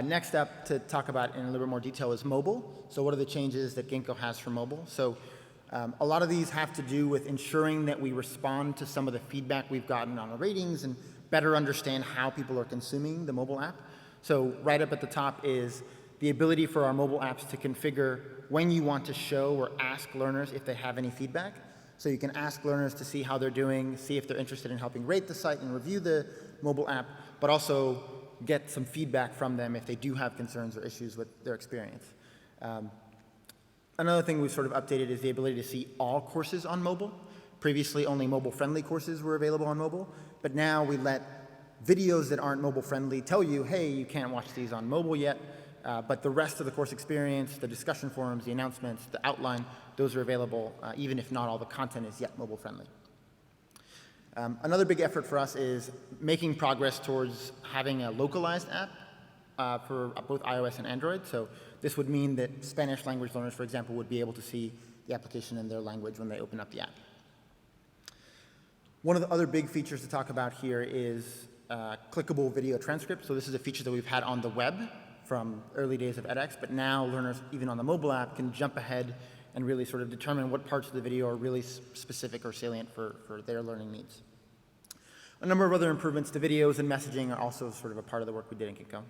Next up to talk about in a little bit more detail is mobile. So what are the changes that Ginkgo has for mobile? So a lot of these have to do with ensuring that we respond to some of the feedback we've gotten on the ratings and better understand how people are consuming the mobile app. So right up at the top is the ability for our mobile apps to configure when you want to show or ask learners if they have any feedback. So you can ask learners to see how they're doing, see if they're interested in helping rate the site and review the mobile app, but also get some feedback from them if they do have concerns or issues with their experience. Another thing we've sort of updated is the ability to see all courses on mobile. Previously, only mobile-friendly courses were available on mobile, but now we let videos that aren't mobile-friendly tell you, hey, you can't watch these on mobile yet, but the rest of the course experience, the discussion forums, the announcements, the outline, those are available even if not all the content is yet mobile-friendly. Another big effort for us is making progress towards having a localized app for both iOS and Android. So this would mean that Spanish language learners, for example, would be able to see the application in their language when they open up the app. One of the other big features to talk about here is clickable video transcript. So this is a feature that we've had on the web from early days of edX, but now learners, even on the mobile app, can jump ahead and really sort of determine what parts of the video are really specific or salient for their learning needs. A number of other improvements to videos and messaging are also sort of a part of the work we did in Ginkgo.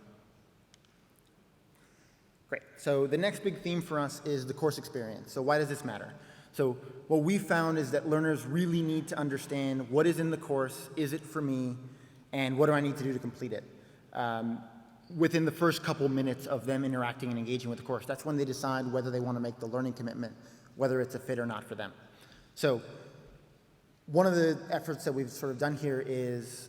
Great. So the next big theme for us is the course experience. So why does this matter? So what we found is that learners really need to understand what is in the course, is it for me, and what do I need to do to complete it? Within the first couple minutes of them interacting and engaging with the course. That's when they decide whether they want to make the learning commitment, whether it's a fit or not for them. So one of the efforts that we've sort of done here is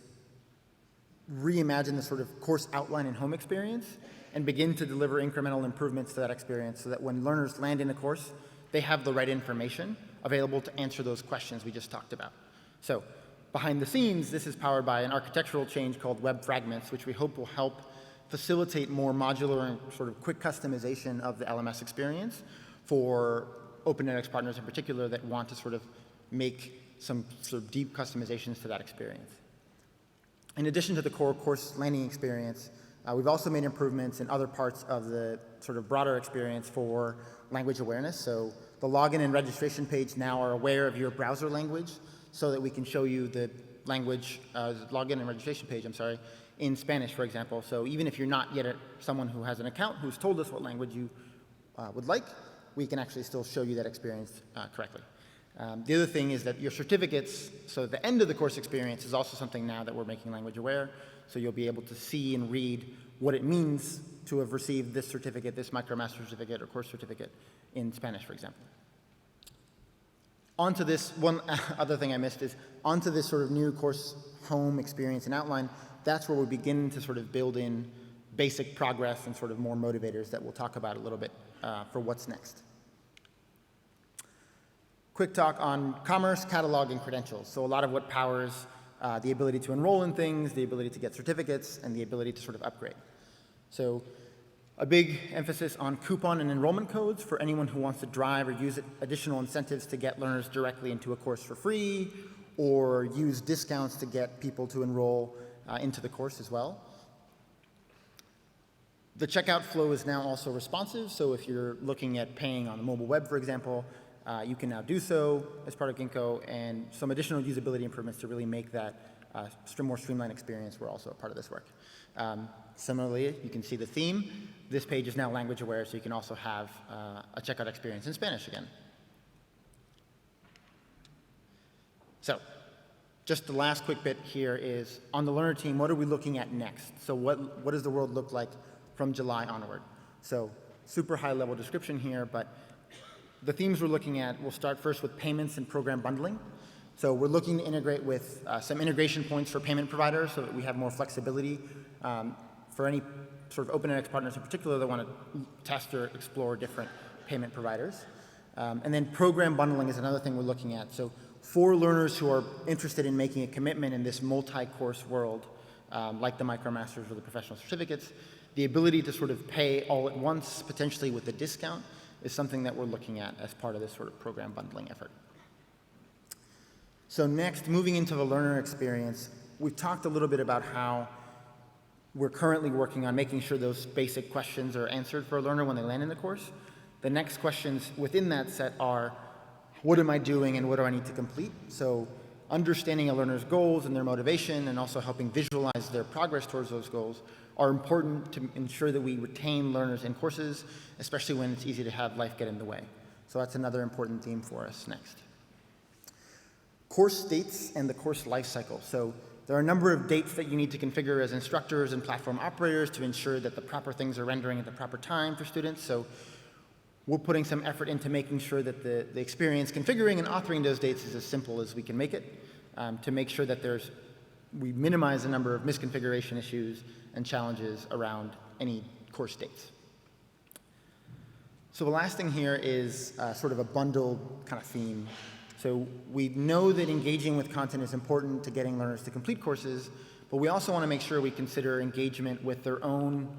reimagine the sort of course outline and home experience and begin to deliver incremental improvements to that experience so that when learners land in a course, they have the right information available to answer those questions we just talked about. So behind the scenes, this is powered by an architectural change called Web Fragments, which we hope will help facilitate more modular and sort of quick customization of the LMS experience for open edX partners in particular that want to sort of make some sort of deep customizations to that experience. In addition to the core course landing experience, we've also made improvements in other parts of the sort of broader experience for language awareness. So the login and registration page now are aware of your browser language so that we can show you the language, login and registration page, in Spanish, for example. So even if you're not yet someone who has an account who's told us what language you would like, we can actually still show you that experience correctly. The other thing is that your certificates, so the end of the course experience is also something now that we're making language aware. So you'll be able to see and read what it means to have received this certificate, this MicroMaster certificate or course certificate in Spanish, for example. Onto this, one other thing I missed is onto this sort of new course home experience and outline. That's where we begin to sort of build in basic progress and sort of more motivators that we'll talk about a little bit for what's next. Quick talk on commerce, catalog, and credentials. So a lot of what powers the ability to enroll in things, the ability to get certificates, and the ability to sort of upgrade. So a big emphasis on coupon and enrollment codes for anyone who wants to drive or use additional incentives to get learners directly into a course for free, or use discounts to get people to enroll into the course as well. The checkout flow is now also responsive, so if you're looking at paying on the mobile web, for example, you can now do so as part of Ginkgo, and some additional usability improvements to really make that more streamlined experience were also a part of this work. Similarly, you can see the theme. This page is now language aware, so you can also have a checkout experience in Spanish again. So just the last quick bit here is on the learner team, what are we looking at next? So what does the world look like from July onward? So super high level description here, but the themes we're looking at, we'll start first with payments and program bundling. So we're looking to integrate with some integration points for payment providers so that we have more flexibility for any sort of open edX partners in particular that want to test or explore different payment providers. And then program bundling is another thing we're looking at. So for learners who are interested in making a commitment in this multi-course world, like the MicroMasters or the professional certificates, the ability to sort of pay all at once, potentially with a discount, is something that we're looking at as part of this sort of program bundling effort. So next, moving into the learner experience, we've talked a little bit about how we're currently working on making sure those basic questions are answered for a learner when they land in the course. The next questions within that set are, what am I doing and what do I need to complete? So understanding a learner's goals and their motivation and also helping visualize their progress towards those goals are important to ensure that we retain learners in courses, especially when it's easy to have life get in the way. So that's another important theme for us next. Course dates and the course lifecycle. So there are a number of dates that you need to configure as instructors and platform operators to ensure that the proper things are rendering at the proper time for students. So we're putting some effort into making sure that the experience configuring and authoring those dates is as simple as we can make it, to make sure that we minimize the number of misconfiguration issues and challenges around any course dates. So the last thing here is sort of a bundled kind of theme. So we know that engaging with content is important to getting learners to complete courses, but we also want to make sure we consider engagement with their own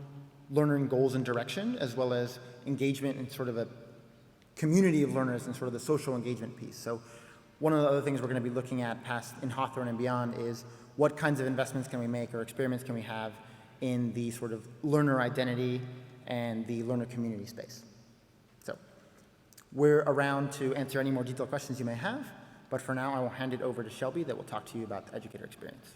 learning goals and direction, as well as engagement in sort of a community of learners and sort of the social engagement piece. So one of the other things we're going to be looking at past in Hawthorne and beyond is what kinds of investments can we make or experiments can we have in the sort of learner identity and the learner community space. So we're around to answer any more detailed questions you may have, but for now I will hand it over to Shelby that will talk to you about the educator experience.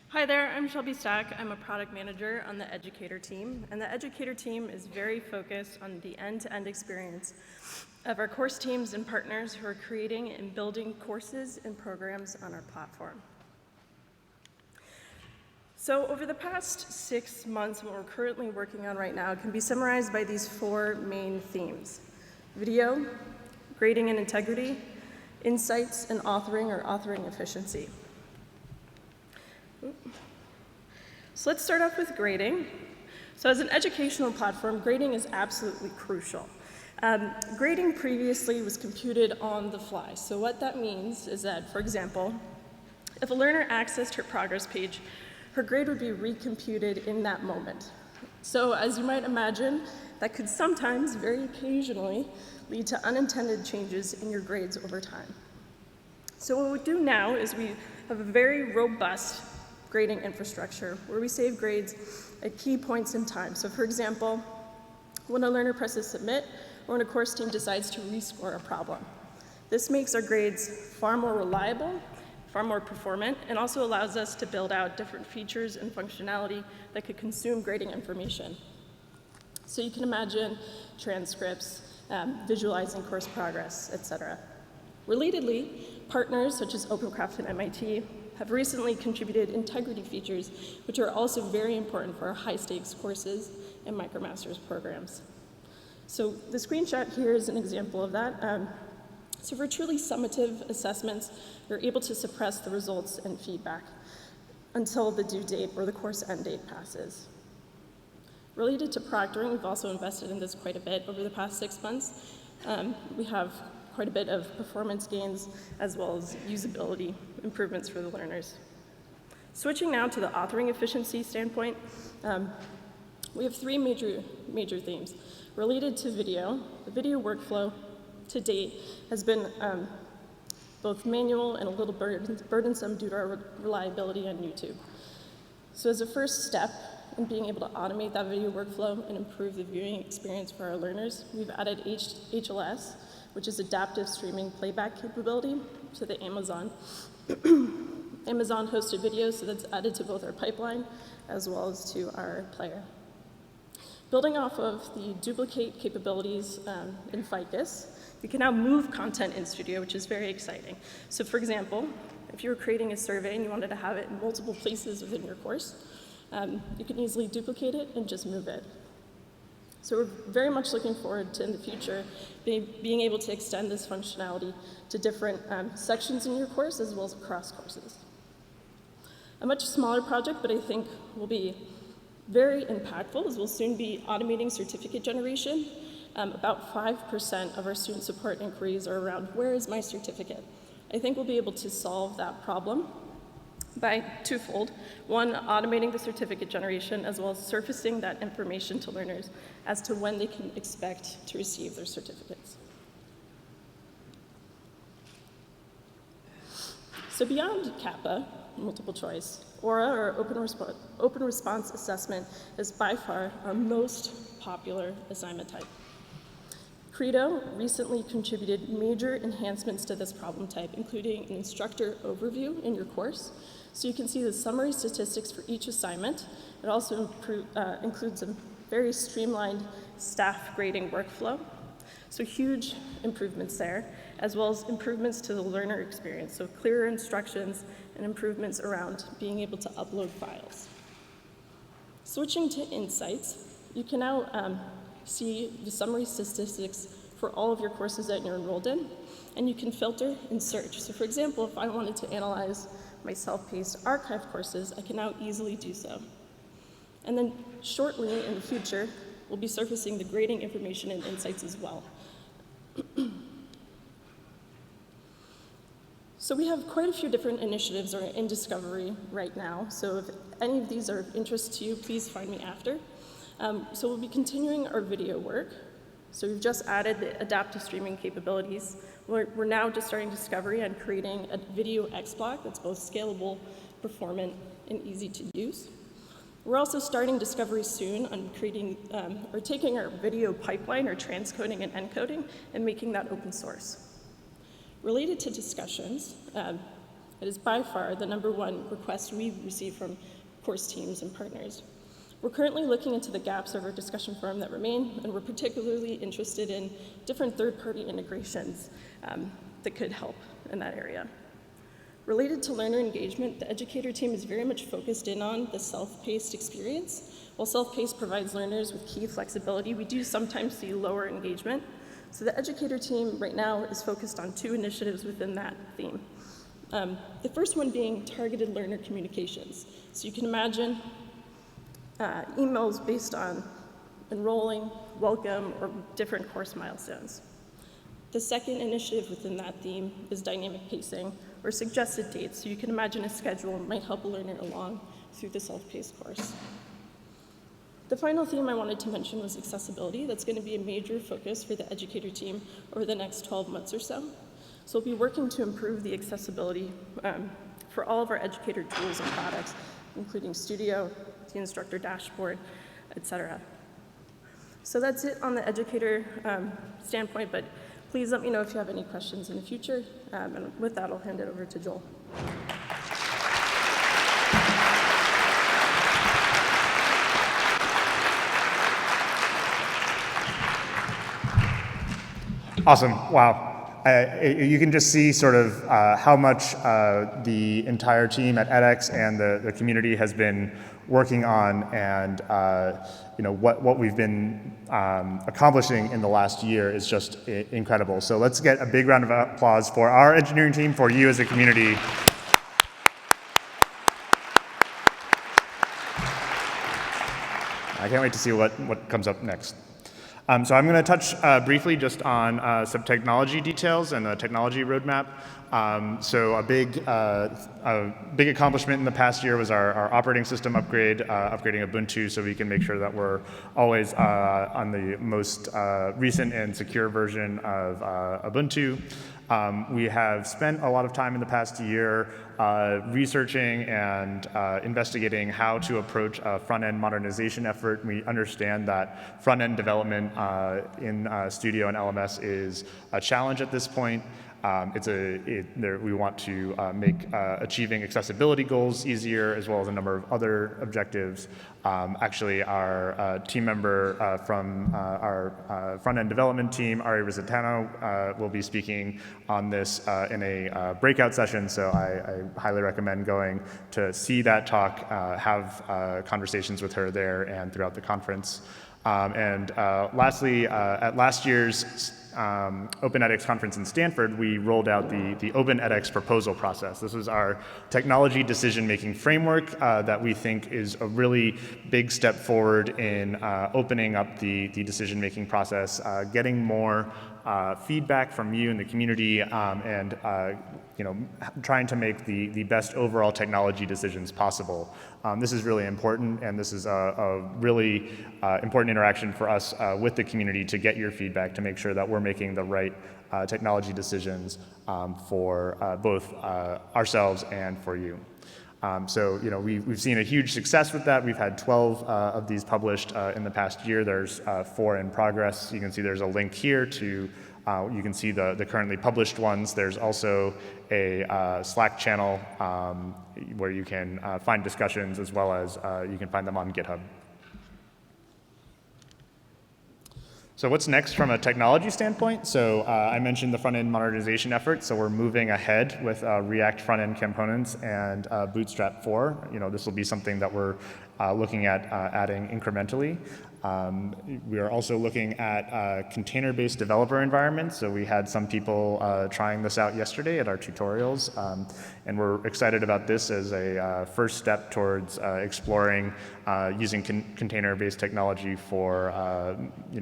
Hi there, I'm Shelby Stack. I'm a product manager on the educator team, and the educator team is very focused on the end-to-end experience of our course teams and partners who are creating and building courses and programs on our platform. So over the past 6 months, what we're currently working on right now can be summarized by these 4 main themes: video, grading and integrity, insights, and authoring or authoring efficiency. So let's start off with grading. So as an educational platform, grading is absolutely crucial. Grading previously was computed on the fly. So what that means is that, for example, if a learner accessed her progress page, her grade would be recomputed in that moment. So as you might imagine, that could sometimes, very occasionally, lead to unintended changes in your grades over time. So what we do now is we have a very robust grading infrastructure where we save grades at key points in time. So for example, when a learner presses submit or when a course team decides to rescore a problem. This makes our grades far more reliable, far more performant, and also allows us to build out different features and functionality that could consume grading information. So you can imagine transcripts, visualizing course progress, etc. Relatedly, partners such as OpenCraft and MIT have recently contributed integrity features, which are also very important for our high-stakes courses and MicroMasters programs. So the screenshot here is an example of that. So for truly summative assessments, you're able to suppress the results and feedback until the due date or the course end date passes. Related to proctoring, we've also invested in this quite a bit over the past 6 months. We have quite a bit of performance gains as well as usability improvements for the learners. Switching now to the authoring efficiency standpoint, we have 3 major themes. Related to video, the video workflow to date has been both manual and a little burdensome due to our reliability on YouTube. So as a first step in being able to automate that video workflow and improve the viewing experience for our learners, we've added HLS, which is adaptive streaming playback capability to the Amazon hosted videos, so that's added to both our pipeline as well as to our player. Building off of the duplicate capabilities in Ficus, we can now move content in Studio, which is very exciting. So for example, if you were creating a survey and you wanted to have it in multiple places within your course, you can easily duplicate it and just move it. So we're very much looking forward to, in the future, being able to extend this functionality to different sections in your course as well as across courses. A much smaller project, but I think will be very impactful, is we'll soon be automating certificate generation. About 5% of our student support inquiries are around, where is my certificate? I think we'll be able to solve that problem by twofold. One, automating the certificate generation, as well as surfacing that information to learners as to when they can expect to receive their certificates. So beyond CAPA, multiple choice, ORA, or open response assessment, is by far our most popular assignment type. Credo recently contributed major enhancements to this problem type, including an instructor overview in your course, so you can see the summary statistics for each assignment. It also includes a very streamlined staff grading workflow, so huge improvements there, as well as improvements to the learner experience, so clearer instructions and improvements around being able to upload files. Switching to insights, you can now see the summary statistics for all of your courses that you're enrolled in, and you can filter and search. So for example, if I wanted to analyze my self-paced archive courses, I can now easily do so. And then shortly in the future, we'll be surfacing the grading information and insights as well. So we have quite a few different initiatives that are in discovery right now. So if any of these are of interest to you, please find me after. So we'll be continuing our video work. So we've just added the adaptive streaming capabilities. We're now just starting discovery on creating a video X block that's both scalable, performant, and easy to use. We're also starting discovery soon on creating, or taking our video pipeline, or transcoding and encoding, and making that open source. Related to discussions, it is by far the #1 request we receive from course teams and partners. We're currently looking into the gaps of our discussion forum that remain, and we're particularly interested in different third-party integrations that could help in that area. Related to learner engagement, the educator team is very much focused in on the self-paced experience. While self-paced provides learners with key flexibility, we do sometimes see lower engagement. So the educator team right now is focused on 2 initiatives within that theme. The first one being targeted learner communications. So you can imagine emails based on enrolling, welcome, or different course milestones. The second initiative within that theme is dynamic pacing, or suggested dates. So you can imagine a schedule might help a learner along through the self-paced course. The final theme I wanted to mention was accessibility. That's going to be a major focus for the educator team over the next 12 months or so. So we'll be working to improve the accessibility for all of our educator tools and products, including Studio, the instructor dashboard, etc. So that's it on the educator standpoint, but please let me know if you have any questions in the future. And with that, I'll hand it over to Joel. Awesome, wow. You can just see sort of how much the entire team at edX and the community has been working on, and what we've been accomplishing in the last year is just incredible. So let's get a big round of applause for our engineering team, for you as a community. I can't wait to see what comes up next. So I'm going to touch briefly just on some technology details and the technology roadmap. So a big accomplishment in the past year was our operating system upgrade, upgrading Ubuntu so we can make sure that we're always on the most recent and secure version of Ubuntu. We have spent a lot of time in the past year researching and investigating how to approach a front-end modernization effort. We understand that front-end development in Studio and LMS is a challenge at this point. We want to make achieving accessibility goals easier, as well as a number of other objectives. Actually, our team member from our front-end development team, Ari Rizzitano, will be speaking on this in a breakout session, so I highly recommend going to see that talk, have conversations with her there and throughout the conference. Lastly, at last year's Open edX conference in Stanford, we rolled out the Open edX proposal process. This is our technology decision-making framework that we think is a really big step forward in opening up the decision-making process, getting more feedback from you and the community, and trying to make the best overall technology decisions possible. This is really important, and this is a really important interaction for us with the community to get your feedback, to make sure that we're making the right technology decisions for both ourselves and for you. We've seen a huge success with that. We've had 12 of these published in the past year. There's 4 in progress. You can see there's a link here to, you can see the currently published ones. There's also a Slack channel where you can find discussions, as well as you can find them on GitHub. So what's next from a technology standpoint? So I mentioned the front-end modernization effort, so we're moving ahead with React front-end components and Bootstrap 4. This will be something that we're looking at adding incrementally. We are also looking at container-based developer environments. So we had some people trying this out yesterday at our tutorials, and we're excited about this as a first step towards exploring using container-based technology for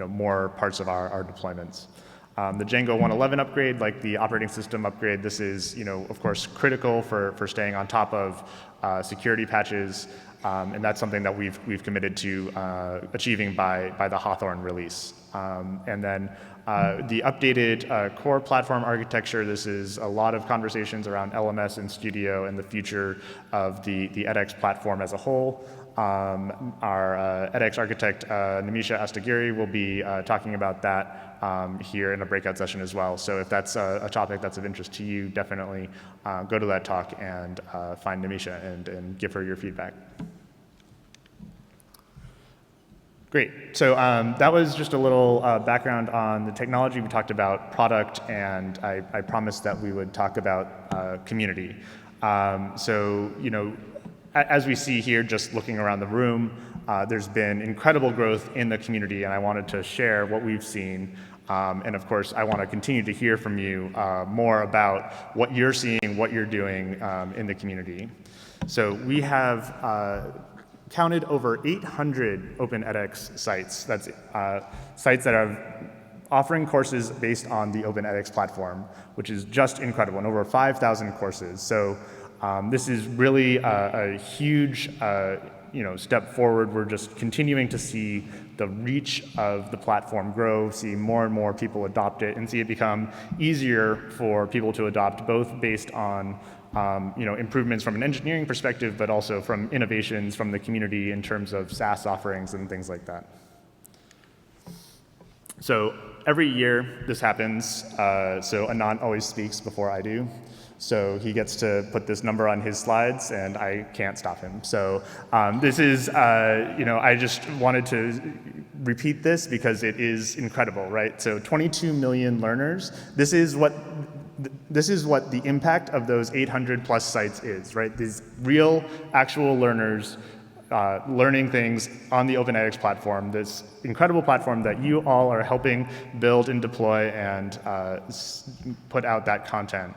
more parts of our deployments. The Django 111 upgrade, like the operating system upgrade, this is, of course, critical for staying on top of security patches, and that's something that we've committed to achieving by the Hawthorne release. And then the updated core platform architecture, this is a lot of conversations around LMS and Studio and the future of the edX platform as a whole. Our edX architect, Nimisha Astagiri, will be talking about that here in a breakout session as well. So if that's a topic that's of interest to you, definitely go to that talk and find Nimisha and give her your feedback. Great. So that was just a little background on the technology. We talked about product, and I promised that we would talk about community. So, as we see here, just looking around the room, there's been incredible growth in the community, and I wanted to share what we've seen. And of course, I want to continue to hear from you more about what you're seeing, what you're doing in the community. So we have counted over 800 open edX sites. That's sites that are offering courses based on the open edX platform, which is just incredible, and over 5,000 courses. So this is really a huge step forward. We're just continuing to see the reach of the platform grow, see more and more people adopt it, and see it become easier for people to adopt, both based on improvements from an engineering perspective, but also from innovations from the community in terms of SaaS offerings and things like that. So every year this happens. So Anant always speaks before I do. So he gets to put this number on his slides, and I can't stop him. So this is, I just wanted to repeat this because it is incredible, right? So 22 million learners. This is what the impact of those 800 plus sites is, right? These real, actual learners learning things on the Open edX platform, this incredible platform that you all are helping build and deploy and put out that content.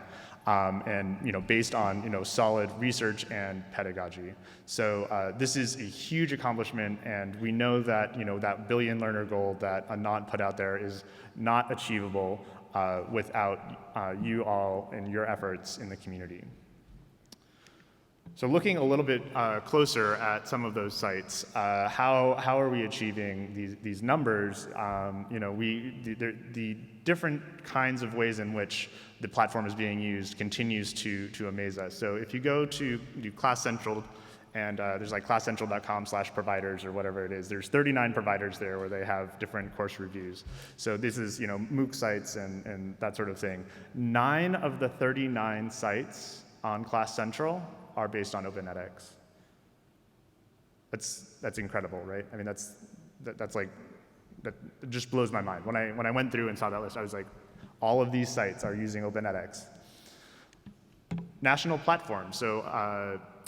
And based on solid research and pedagogy. So this is a huge accomplishment, and we know that that billion learner goal that Anant put out there is not achievable without you all and your efforts in the community. So looking a little bit closer at some of those sites, how are we achieving these numbers? The different kinds of ways in which the platform is being used continues to amaze us. So if you go to Class Central, and there's like classcentral.com/providers or whatever it is, there's 39 providers there where they have different course reviews. So this is MOOC sites and that sort of thing. 9 of the 39 sites on Class Central are based on Open edX. That's incredible, right? I mean, that's like, that just blows my mind. When I went through and saw that list, I was like, all of these sites are using Open edX. National platforms. So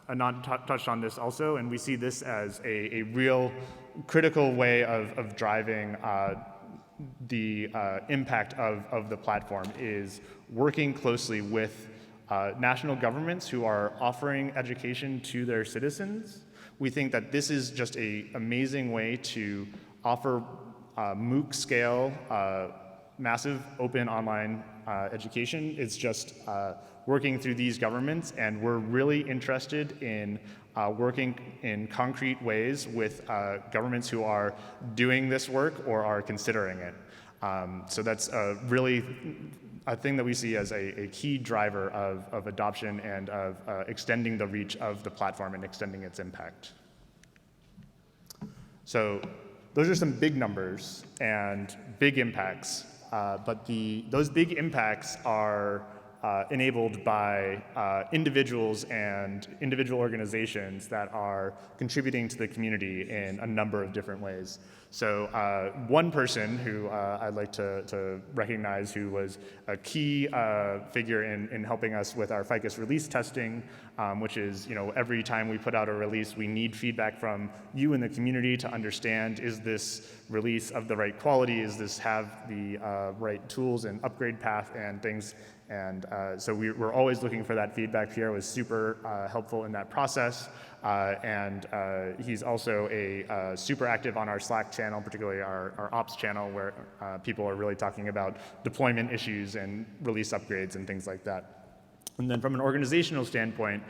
Anant touched on this also, and we see this as a real critical way of driving the impact of the platform, is working closely with national governments who are offering education to their citizens. We think that this is just an amazing way to offer MOOC scale, massive open online education. It's just working through these governments, and we're really interested in working in concrete ways with governments who are doing this work or are considering it. So that's really a thing that we see as a key driver of adoption and of extending the reach of the platform and extending its impact. So those are some big numbers and big impacts, but those big impacts are enabled by individuals and individual organizations that are contributing to the community in a number of different ways. So one person who I'd like to recognize who was a key figure in helping us with our Ficus release testing, which is, every time we put out a release, we need feedback from you in the community to understand, is this release of the right quality? Is this have the right tools and upgrade path and things? And so we're always looking for that feedback. Pierre was super helpful in that process. And he's also super active on our Slack channel, particularly our ops channel, where people are really talking about deployment issues and release upgrades and things like that. And then from an organizational standpoint,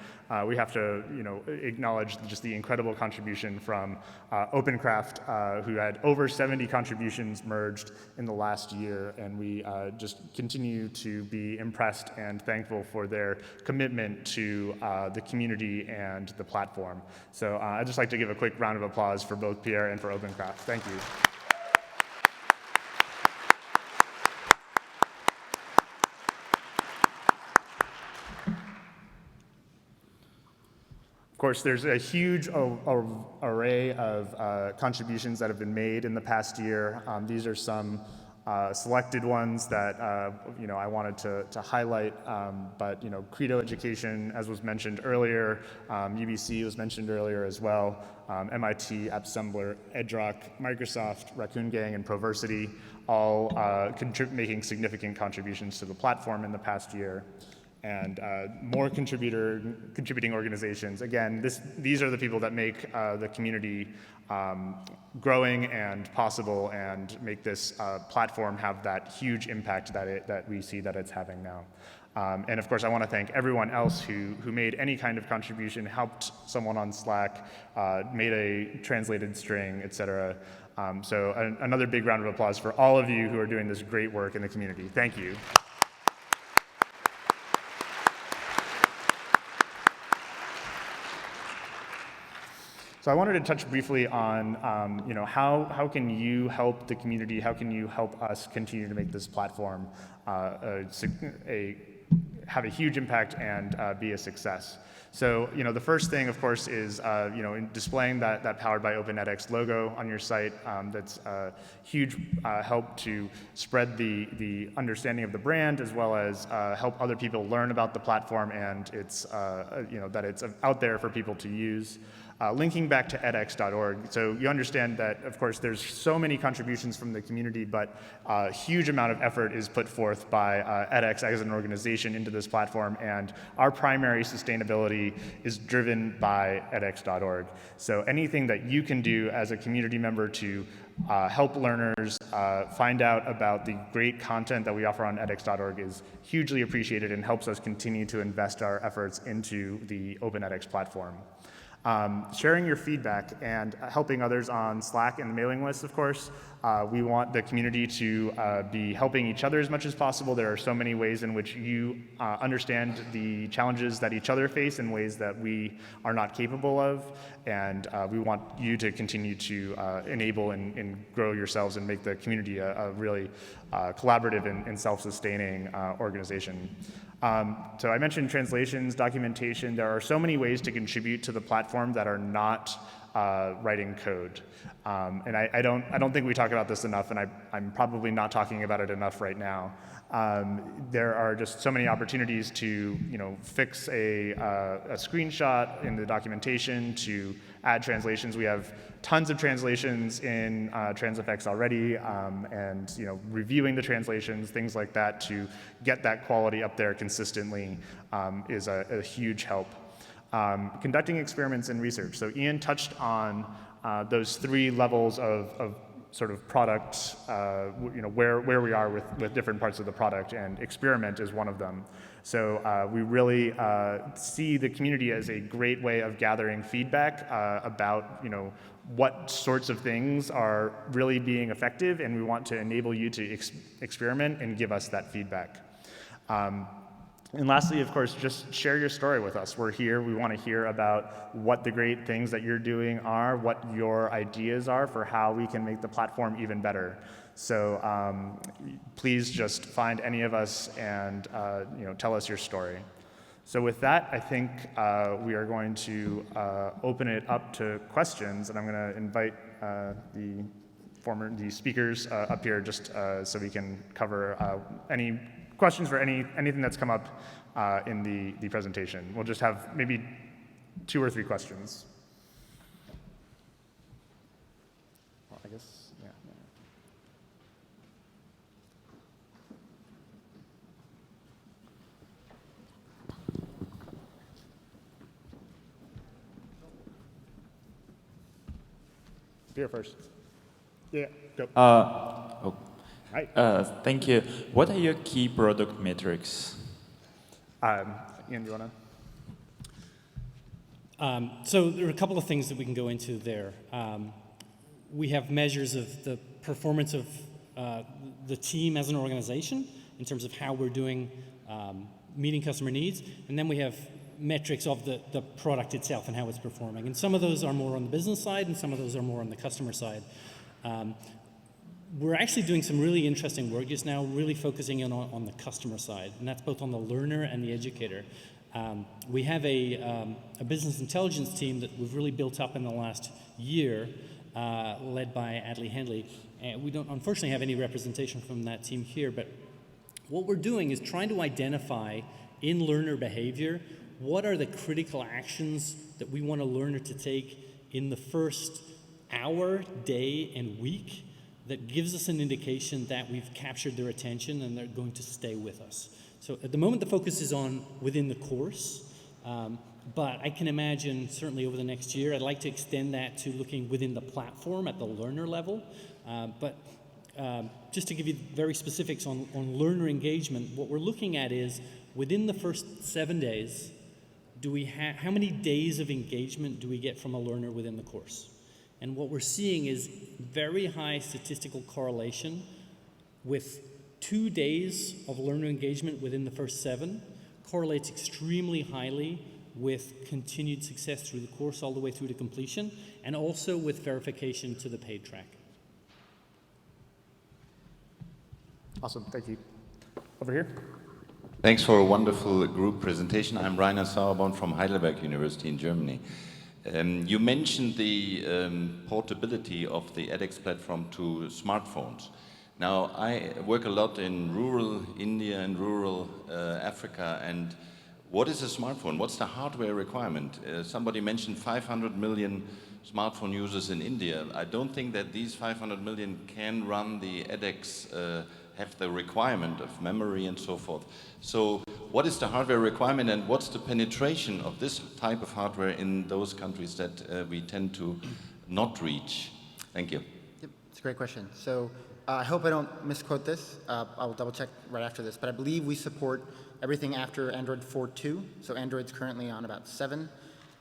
we have to acknowledge just the incredible contribution from OpenCraft, who had over 70 contributions merged in the last year, and we just continue to be impressed and thankful for their commitment to the community and the platform. So I'd just like to give a quick round of applause for both Pierre and for OpenCraft. Thank you. Of course, there's a huge array of contributions that have been made in the past year. These are some selected ones that I wanted to highlight. But Credo Education, as was mentioned earlier, UBC was mentioned earlier as well. MIT, AppSembler, EdRock, Microsoft, Raccoon Gang, and Proversity, all making significant contributions to the platform in the past year. And more contributing organizations. Again, these are the people that make the community growing and possible and make this platform have that huge impact that we see that it's having now. And of course, I want to thank everyone else who made any kind of contribution, helped someone on Slack, made a translated string, etc. So another big round of applause for all of you who are doing this great work in the community. Thank you. So I wanted to touch briefly on, how can you help the community? How can you help us continue to make this platform have a huge impact and be a success? So, the first thing, of course, is, in displaying that Powered by Open edX logo on your site. That's a huge help to spread the understanding of the brand, as well as help other people learn about the platform and it's, that it's out there for people to use. Linking back to edX.org. So you understand that, of course, there's so many contributions from the community, but a huge amount of effort is put forth by edX as an organization into this platform, and our primary sustainability is driven by edX.org. So anything that you can do as a community member to help learners find out about the great content that we offer on edX.org is hugely appreciated and helps us continue to invest our efforts into the Open edX platform. Sharing your feedback and helping others on Slack and the mailing list, of course. We want the community to be helping each other as much as possible. There are so many ways in which you understand the challenges that each other face in ways that we are not capable of, and we want you to continue to enable and grow yourselves and make the community a really collaborative and self-sustaining organization. So I mentioned translations, documentation. There are so many ways to contribute to the platform that are not writing code. And I don't think we talk about this enough, and I'm probably not talking about it enough right now. There are just so many opportunities to fix a screenshot in the documentation, to add translations. We have tons of translations in TransFX already, and reviewing the translations, things like that, to get that quality up there consistently is a huge help. Conducting experiments and research. So Ian touched on those three levels of sort of product, where we are with different parts of the product, and experiment is one of them. So we really see the community as a great way of gathering feedback about what sorts of things are really being effective, and we want to enable you to experiment and give us that feedback. And lastly, of course, just share your story with us. We're here. We want to hear about what the great things that you're doing are, what your ideas are for how we can make the platform even better. So please just find any of us and tell us your story. So with that, I think we are going to open it up to questions, and I'm going to invite the speakers up here just so we can cover any questions for anything that's come up in the presentation. We'll just have maybe 2 or 3 questions. Well, I guess, yeah. Here first. Yeah, go. Hi. Thank you. What are your key product metrics? Ian, do you want to? So there are a couple of things that we can go into there. We have measures of the performance of the team as an organization in terms of how we're doing meeting customer needs, and then we have metrics of the product itself and how it's performing. And some of those are more on the business side, and some of those are more on the customer side. We're actually doing some really interesting work just now, really focusing in on the customer side, and that's both on the learner and the educator. We have a business intelligence team that we've really built up in the last year, led by Adley Henley. And we don't unfortunately have any representation from that team here, but what we're doing is trying to identify in learner behavior what are the critical actions that we want a learner to take in the first hour, day, and week that gives us an indication that we've captured their attention and they're going to stay with us. So at the moment, the focus is on within the course, but I can imagine certainly over the next year, I'd like to extend that to looking within the platform at the learner level. But just to give you very specifics on learner engagement, what we're looking at is within the first 7 days, how many days of engagement do we get from a learner within the course? And what we're seeing is very high statistical correlation with 2 days of learner engagement within the first 7 correlates extremely highly with continued success through the course all the way through to completion, and also with verification to the paid track. Awesome, thank you. Over here. Thanks for a wonderful group presentation. I'm Rainer Sauerborn from Heidelberg University in Germany. You mentioned the portability of the edX platform to smartphones. Now, I work a lot in rural India and rural Africa, and what is a smartphone? What's the hardware requirement? Somebody mentioned 500 million smartphone users in India. I don't think that these 500 million can run the edX, have the requirement of memory and so forth. So what is the hardware requirement, and what's the penetration of this type of hardware in those countries that we tend to not reach? Thank you. Yep, it's a great question. So I hope I don't misquote this. I'll double check right after this, but I believe we support everything after Android 4.2. So Android's currently on about 7,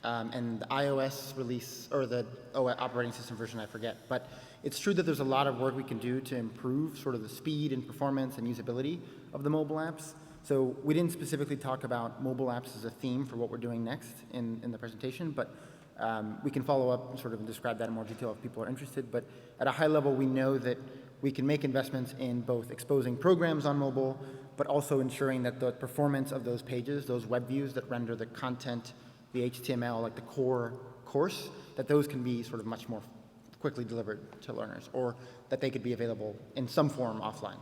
and the iOS release, or the operating system version, I forget. But it's true that there's a lot of work we can do to improve sort of the speed and performance and usability of the mobile apps. So we didn't specifically talk about mobile apps as a theme for what we're doing next in the presentation, but we can follow up and sort of describe that in more detail if people are interested. But at a high level, we know that we can make investments in both exposing programs on mobile, but also ensuring that the performance of those pages, those web views that render the content, the HTML, like the core course, that those can be sort of much more quickly delivered to learners, or that they could be available in some form offline.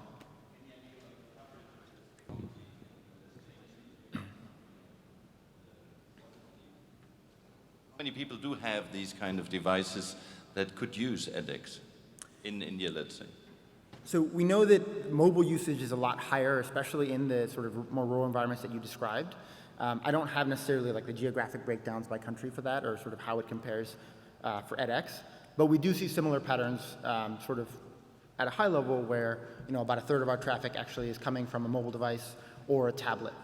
How many people do have these kind of devices that could use edX in India, let's say? So we know that mobile usage is a lot higher, especially in the sort of more rural environments that you described. I don't have necessarily like the geographic breakdowns by country for that, or sort of how it compares for edX, but we do see similar patterns sort of at a high level where about a third of our traffic actually is coming from a mobile device or a tablet.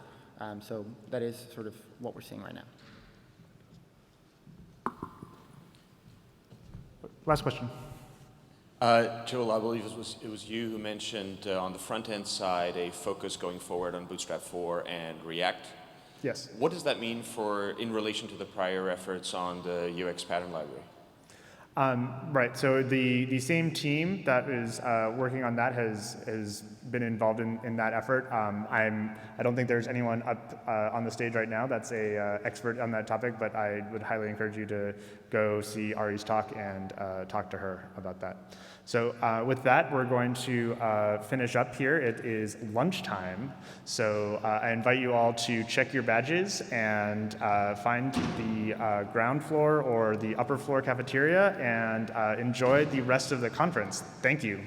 So that is sort of what we're seeing right now. Last question. Joel, I believe it was you who mentioned on the front-end side a focus going forward on Bootstrap 4 and React. Yes. What does that mean in relation to the prior efforts on the UX pattern library? Right, so the same team that is working on that has been involved in that effort. I don't think there's anyone up on the stage right now that's a expert on that topic, but I would highly encourage you to go see Ari's talk and talk to her about that. So with that, we're going to finish up here. It is lunchtime, so I invite you all to check your badges and find the ground floor or the upper floor cafeteria and enjoy the rest of the conference. Thank you.